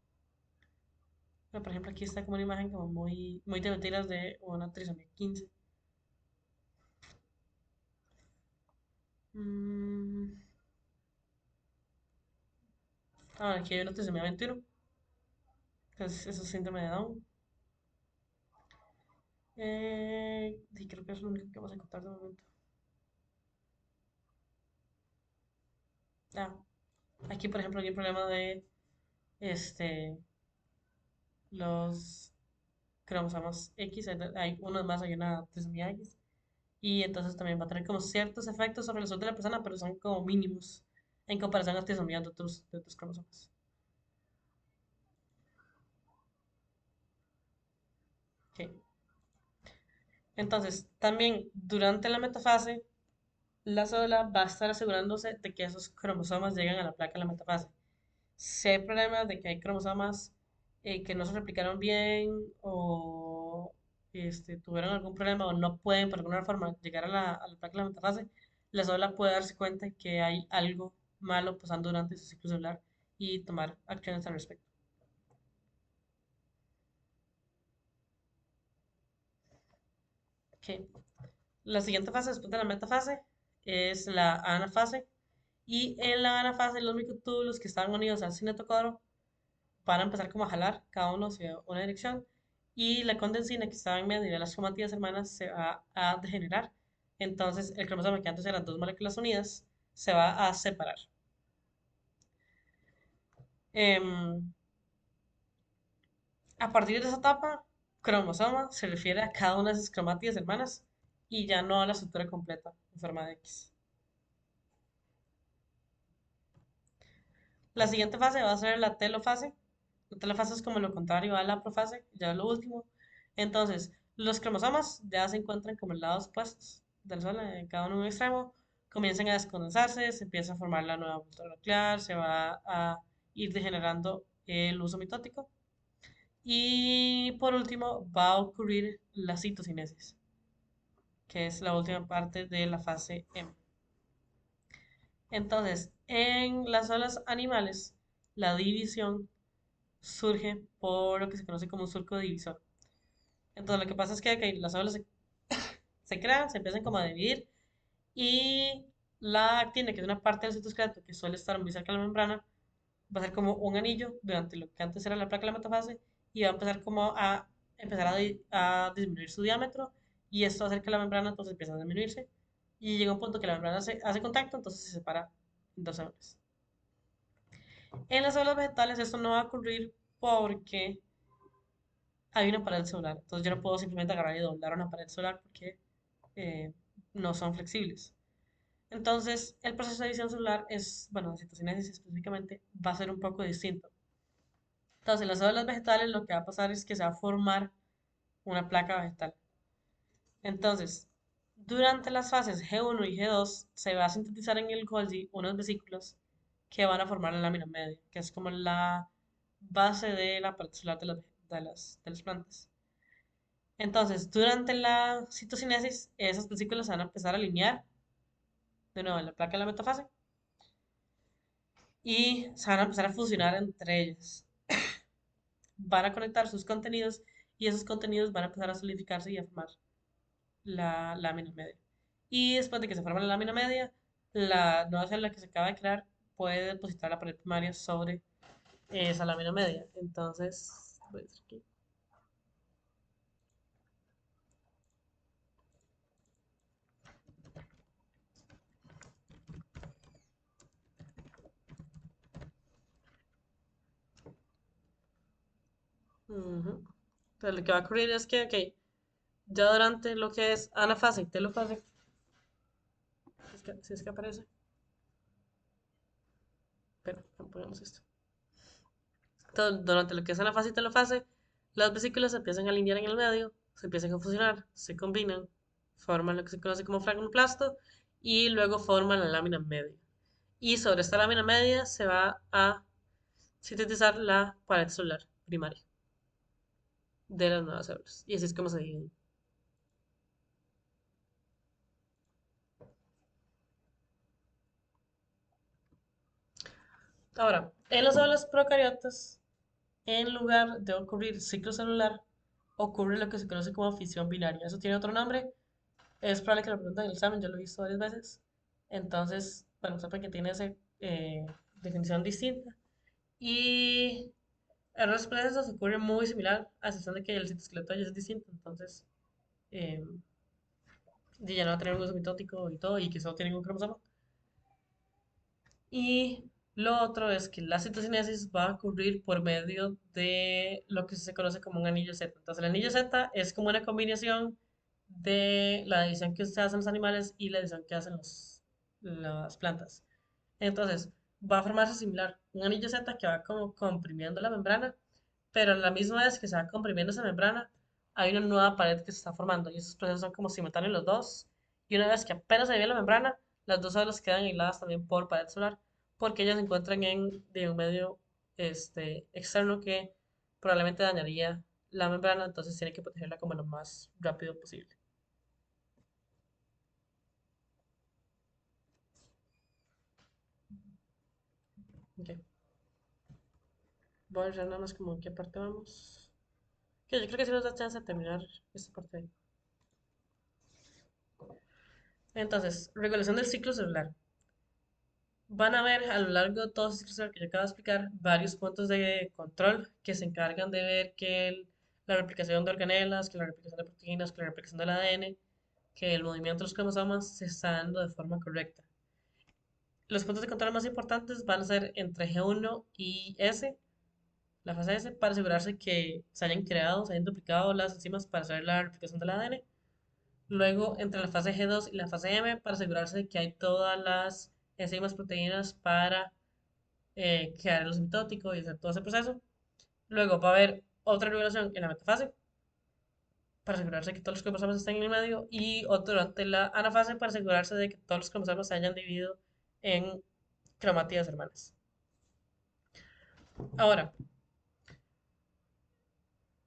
[SPEAKER 1] Bueno, por ejemplo, aquí está como una imagen como muy de mentiras de una trisomía 15. Mm, aquí hay una trisomía 21. Entonces, eso es síndrome de Down. Y creo que es lo único que vamos a encontrar de momento. Ah, aquí, por ejemplo, hay un problema de este, los cromosomas X. Hay uno más, hay una trisomía X. y entonces también va a tener como ciertos efectos sobre la salud de la persona, pero son como mínimos en comparación a las trisomías de otros cromosomas. Ok. Entonces, también durante la metafase, la célula va a estar asegurándose de que esos cromosomas lleguen a la placa de la metafase. Si hay problemas de que hay cromosomas que no se replicaron bien o tuvieron algún problema o no pueden por alguna forma llegar a la placa de la metafase, la célula puede darse cuenta de que hay algo malo pasando durante su ciclo celular y tomar acciones al respecto. Ok. La siguiente fase después de la metafase es la anafase. Y en la anafase los microtúbulos que estaban unidos al cinetocoro van a empezar como a jalar cada uno hacia una dirección. Y la condensina que estaba en medio de las cromatías hermanas se va a degenerar. Entonces el cromosoma que antes eran dos moléculas unidas se va a separar. Em, a partir de esa etapa, cromosoma se refiere a cada una de esas cromatías hermanas y ya no a la estructura completa en forma de X. La siguiente fase va a ser la telofase. La telofase es como lo contrario a la profase, ya lo último. Entonces, los cromosomas ya se encuentran como en lados opuestos del Sol, en cada uno en un extremo. Comienzan a descondensarse, se empieza a formar la nueva molécula nuclear, se va a ir degenerando el uso mitótico. Y por último, va a ocurrir la citocinesis, que es la última parte de la fase M. Entonces, en las células animales, la división surge por lo que se conoce como un surco divisor. Entonces, lo que pasa es que las células se crean, se empiezan como a dividir y la actina, que es una parte del citosqueleto que suele estar muy cerca de la membrana, va a ser como un anillo durante lo que antes era la placa de la metafase y va a empezar como a empezar a disminuir su diámetro y esto va a hacer que la membrana entonces empiece a disminuirse y llega un punto que la membrana hace contacto, entonces se separa en dos células. En las células vegetales esto no va a ocurrir porque hay una pared celular. Entonces yo no puedo simplemente agarrar y doblar una pared celular porque eh, no son flexibles. Entonces el proceso de división celular es, bueno, citocinesis específicamente, va a ser un poco distinto. Entonces en las células vegetales lo que va a pasar es que se va a formar una placa vegetal. Entonces, durante las fases G1 y G2 se va a sintetizar en el Golgi unos vesículos que van a formar la lámina media, que es como la base de la pared celular de las plantas. Entonces, durante la citocinesis, esas vesículas se van a empezar a alinear de nuevo en la placa de la metafase y se van a empezar a fusionar entre ellas. Van a conectar sus contenidos y esos contenidos van a empezar a solidificarse y a formar la lámina media. Y después de que se forma la lámina media, la nueva célula que se acaba de crear puede depositar la pared primaria sobre esa lámina media. Entonces, voy a decir aquí. Ujú. Entonces, lo que va a ocurrir es que, ok, ya durante lo que es anafase y telofase, si es que aparece, pero ponemos esto. Entonces, durante lo que es anafase y telofase, las vesículas se empiezan a alinear en el medio, se empiezan a fusionar, se combinan, forman lo que se conoce como fragmoplasto y luego forman la lámina media. Y sobre esta lámina media se va a sintetizar la pared celular primaria de las nuevas células. Y así es como se dividen. Ahora, en las células procariotas, en lugar de ocurrir ciclo celular, ocurre lo que se conoce como fisión binaria. Eso tiene otro nombre. Es probable que lo pregunten en el examen, yo lo he visto varias veces. Entonces, bueno, sepan que tiene esa definición distinta. Y en los procesos ocurre muy similar, a excepción de que el citoesqueleto ya es distinto. Entonces, eh, ya no va a tener un uso mitótico y todo, y que solo tienen un cromosoma. Y lo otro es que la citocinesis va a ocurrir por medio de lo que se conoce como un anillo Z. Entonces, el anillo Z es como una combinación de la división que se hacen los animales y la división que hacen las plantas. Entonces, va a formarse similar, un anillo Z que va como comprimiendo la membrana, pero a la misma vez que se va comprimiendo esa membrana, hay una nueva pared que se está formando y esos procesos son como simultáneos los dos. Y una vez que apenas se ve la membrana, las dos olas quedan aisladas también por pared solar, porque ellas se encuentran de un medio externo que probablemente dañaría la membrana, entonces tiene que protegerla como lo más rápido posible. Ok, voy a ver nada más como en qué parte vamos. Que yo creo que sí nos da chance de terminar esta parte ahí. Entonces, regulación del ciclo celular. Van a ver a lo largo de todo este ciclo celular que yo acabo de explicar varios puntos de control que se encargan de ver que la replicación de organelas, que la replicación de proteínas, que la replicación del ADN, que el movimiento de los cromosomas se está dando de forma correcta. Los puntos de control más importantes van a ser entre G1 y S, la fase S, para asegurarse que se hayan creado, se hayan duplicado las enzimas para hacer la replicación del ADN. Luego, entre la fase G2 y la fase M, para asegurarse de que hay todas las enzimas, proteínas para crear el asintótico y hacer todo ese proceso. Luego va a haber otra regulación en la metafase para asegurarse que todos los cromosomas estén en el medio y otro durante la anafase para asegurarse de que todos los cromosomas se hayan dividido en cromátidas hermanas. Ahora,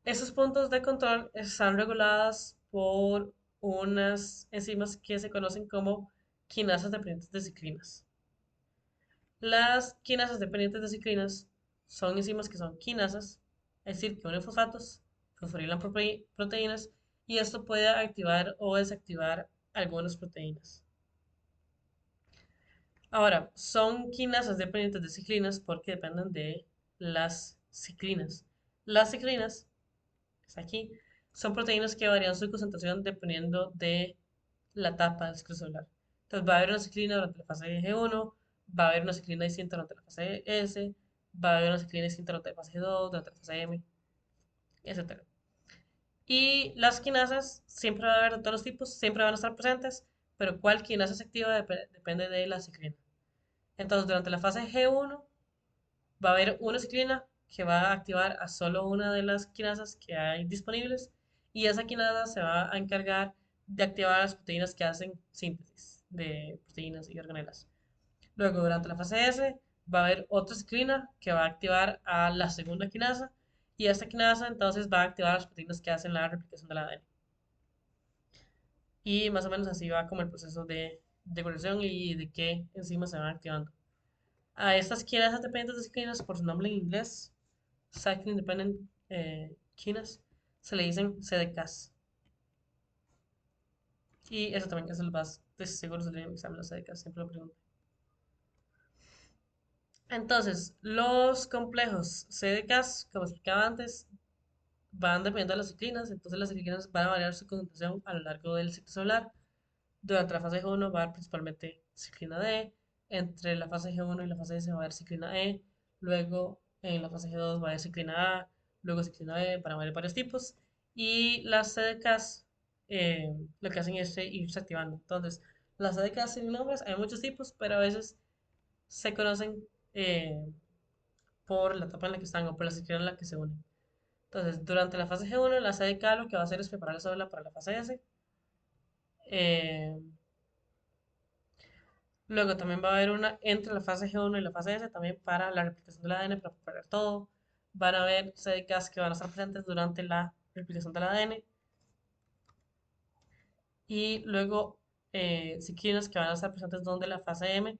[SPEAKER 1] esos puntos de control están reguladas por unas enzimas que se conocen como quinasas dependientes de ciclinas. Las quinasas dependientes de ciclinas son enzimas que son quinasas, es decir, que unen fosfatos, fosforilan proteínas y esto puede activar o desactivar algunas proteínas. Ahora, son quinasas dependientes de ciclinas porque dependen de las ciclinas. Las ciclinas, que está aquí, son proteínas que varían su concentración dependiendo de la etapa del ciclo celular. Entonces va a haber una ciclina durante la fase G1, va a haber una ciclina distinta durante la fase S, va a haber una ciclina distinta durante la fase G2, durante la fase M, etc. Y las quinasas siempre va a haber de todos los tipos, siempre van a estar presentes, pero cuál quinasa se activa depende de la ciclina. Entonces durante la fase G1 va a haber una ciclina que va a activar a solo una de las quinasas que hay disponibles y esa quinasa se va a encargar de activar las proteínas que hacen síntesis de proteínas y organelas. Luego, durante la fase S, va a haber otra ciclina que va a activar a la segunda quinasa y esta quinasa entonces va a activar las proteínas que hacen la replicación del ADN. Y más o menos así va como el proceso de evolución y de qué enzimas se van activando. A estas quinasas dependientes de ciclinas, por su nombre en inglés, Cycling Independent Kinase, se le dicen CDKs. Y eso también es el más de seguro se le en el examen los CDKs, siempre lo pregunto. Entonces, los complejos CDKs, como explicaba antes, van dependiendo de las ciclinas, entonces las ciclinas van a variar su concentración a lo largo del ciclo celular. Durante la fase G1 va a haber principalmente ciclina D, entre la fase G1 y la fase S va a haber ciclina E, luego en la fase G2 va a haber ciclina A, luego ciclina B, para haber varios tipos, y las CDKs lo que hacen es irse activando. Entonces, las CDKs sin nombres, hay muchos tipos, pero a veces se conocen eh, por la etapa en la que están o por la ciclina en la que se unen. Entonces, durante la fase G1, la CDK lo que va a hacer es preparar la célula para la fase S. eh, Luego también va a haber una entre la fase G1 y la fase S también para la replicación del ADN, para preparar todo. Van a haber CDKs que van a estar presentes durante la replicación del ADN. Y luego ciclinas que van a estar presentes donde la fase M,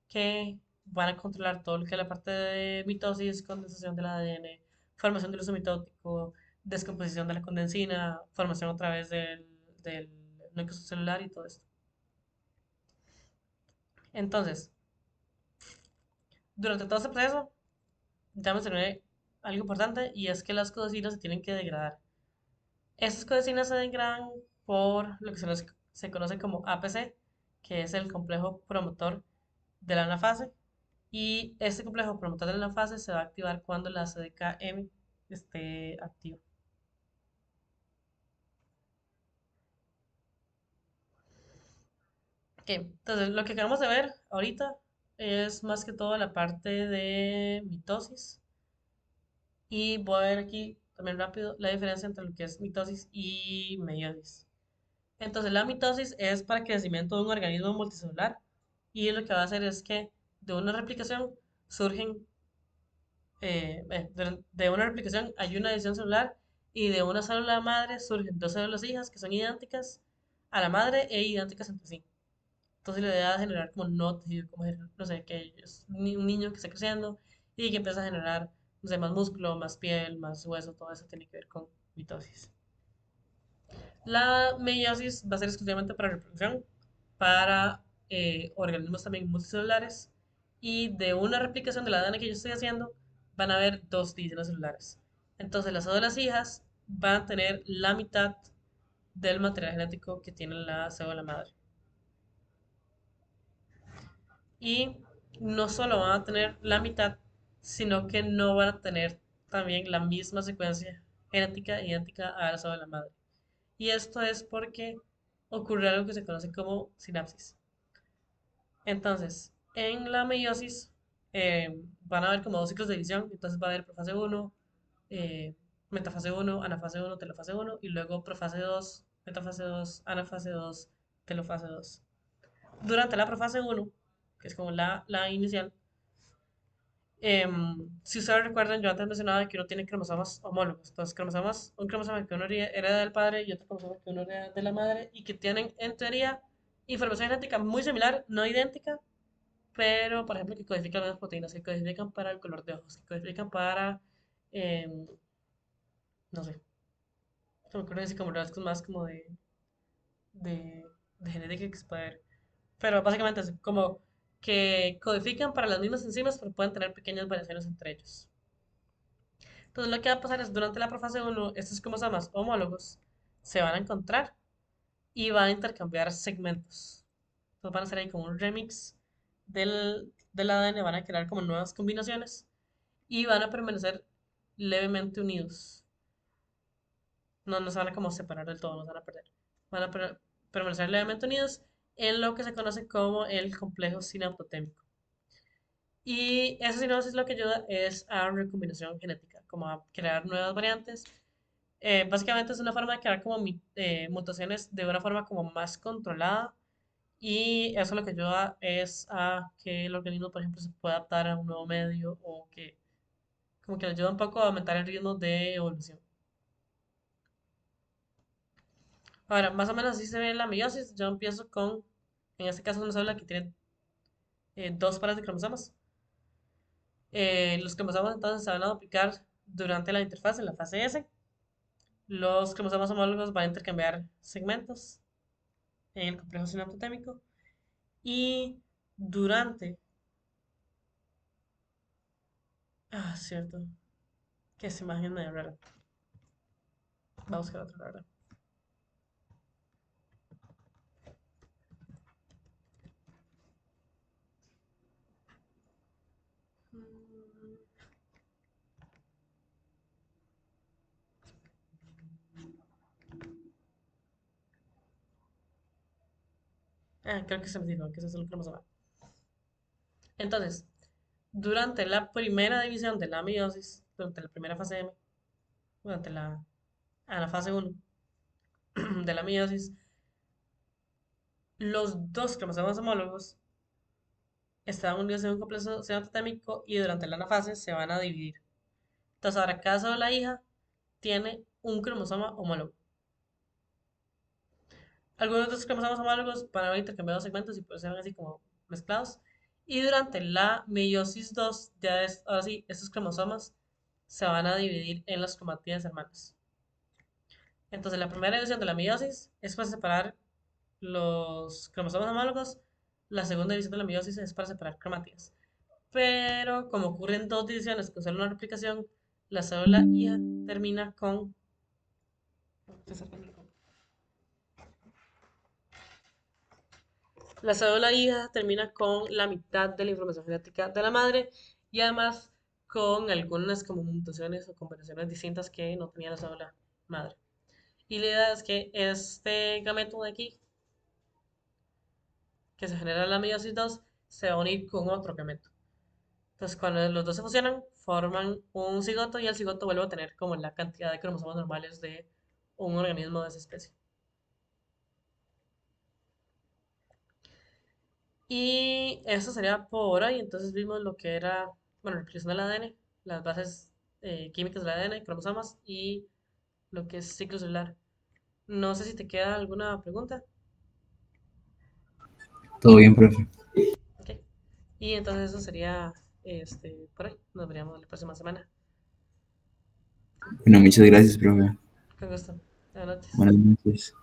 [SPEAKER 1] que van a controlar todo lo que es la parte de mitosis, condensación del ADN, formación del uso mitótico, descomposición de la condensina, formación otra vez del núcleo celular y todo esto. Entonces, durante todo este proceso, ya mencioné algo importante y es que las codecinas se tienen que degradar. Estas codecinas se degradan por lo que se conoce como APC, que es el complejo promotor de la anafase. Y este complejo promotor de la anafase se va a activar cuando la CDKM esté activa. Entonces, lo que acabamos de ver ahorita es más que todo la parte de mitosis. Y voy a ver aquí también rápido la diferencia entre lo que es mitosis y meiosis. Entonces, la mitosis es para el crecimiento de un organismo multicelular y lo que va a hacer es que de una replicación surgen, de una replicación hay una división celular y de una célula madre surgen dos células hijas que son idénticas a la madre e idénticas entre sí. Entonces, la idea es generar como un nuevo tejido, como no sé, que es un niño que está creciendo y que empieza a generar, no sé, más músculo, más piel, más hueso, todo eso tiene que ver con mitosis. La meiosis va a ser exclusivamente para reproducción, para organismos también multicelulares y de una replicación de la ADN que yo estoy haciendo van a haber dos divisiones celulares. Entonces las células hijas van a tener la mitad del material genético que tiene la célula madre. Y no solo van a tener la mitad, sino que no van a tener también la misma secuencia genética idéntica a la célula madre. Y esto es porque ocurre algo que se conoce como sinapsis. Entonces, en la meiosis van a haber como dos ciclos de división. Entonces va a haber profase 1, eh, metafase 1, anafase 1, telofase 1 y luego profase 2, metafase 2, anafase 2, telofase 2. Durante la profase 1, que es como la inicial, si ustedes recuerdan, yo antes mencionaba que uno tiene cromosomas homólogos. Entonces, cromosomas, un cromosoma que uno hereda del padre y otro cromosoma que uno hereda de la madre y que tienen, en teoría, información genética muy similar, no idéntica, pero, por ejemplo, que codifican las proteínas, que codifican para el color de ojos, que codifican para, em, no sé, se me ocurre decir como rasgos más como de, de genética que se puede ver. Pero básicamente es como que codifican para las mismas enzimas, pero pueden tener pequeñas variaciones entre ellos. Entonces lo que va a pasar es durante la profase 1, estos cromosomas homólogos se van a encontrar y van a intercambiar segmentos. Entonces van a hacer ahí como un remix del ADN, van a crear como nuevas combinaciones y van a permanecer levemente unidos. No, no se van a como separar del todo, no se van a perder. Van a permanecer levemente unidos en lo que se conoce como el complejo sinaptotémico. Y esa sinapsis lo que ayuda es a recombinación genética, como a crear nuevas variantes. Básicamente es una forma de crear como mutaciones de una forma como más controlada y eso lo que ayuda es a que el organismo, por ejemplo, se pueda adaptar a un nuevo medio o que como que le ayuda un poco a aumentar el ritmo de evolución. Ahora, más o menos así se ve la meiosis. Yo empiezo con, en este caso, una célula que tiene dos pares de cromosomas. Los cromosomas entonces se van a duplicar durante la interfaz, en la fase S. Los cromosomas homólogos van a intercambiar segmentos en el complejo sinaptotémico. Y durante... Ah, cierto. Que esa imagen medio rara. Vamos a buscar otra rara. Mm, creo que se me dijo que ese es el cromosoma. Entonces, durante la primera división de la meiosis, durante la primera fase M, durante la fase 1 de la meiosis, los dos cromosomas homólogos están unidos en un complejo citototémico y durante la anafase se van a dividir. Entonces, ahora cada célula hija tiene un cromosoma homólogo. Algunos de estos cromosomas homólogos van a haber intercambiado segmentos y pueden ser así como mezclados. Y durante la meiosis 2, ya es, ahora sí, estos cromosomas se van a dividir en las cromatías hermanas. Entonces, la primera división de la meiosis es para separar los cromosomas homólogos. La segunda división de la meiosis es para separar cromatías. Pero como ocurren dos divisiones con solo una replicación, la célula hija termina con... La célula hija termina con la mitad de la información genética de la madre y además con algunas como mutaciones o combinaciones distintas que no tenía la célula madre. Y la idea es que este gameto de aquí, que se genera en la meiosis 2 se va a unir con otro gameto. Entonces, cuando los dos se fusionan, forman un cigoto y el cigoto vuelve a tener como la cantidad de cromosomas normales de un organismo de esa especie. Y eso sería por hoy. Entonces vimos lo que era, bueno, la replicación del ADN, las bases químicas del ADN, cromosomas y lo que es ciclo celular. No sé si te queda alguna pregunta.
[SPEAKER 2] Todo bien, profe.
[SPEAKER 1] Ok. Y entonces eso sería por hoy. Nos veríamos la próxima semana.
[SPEAKER 2] Bueno, muchas gracias, profe.
[SPEAKER 1] Con gusto. Buenas noches.
[SPEAKER 2] Buenas noches.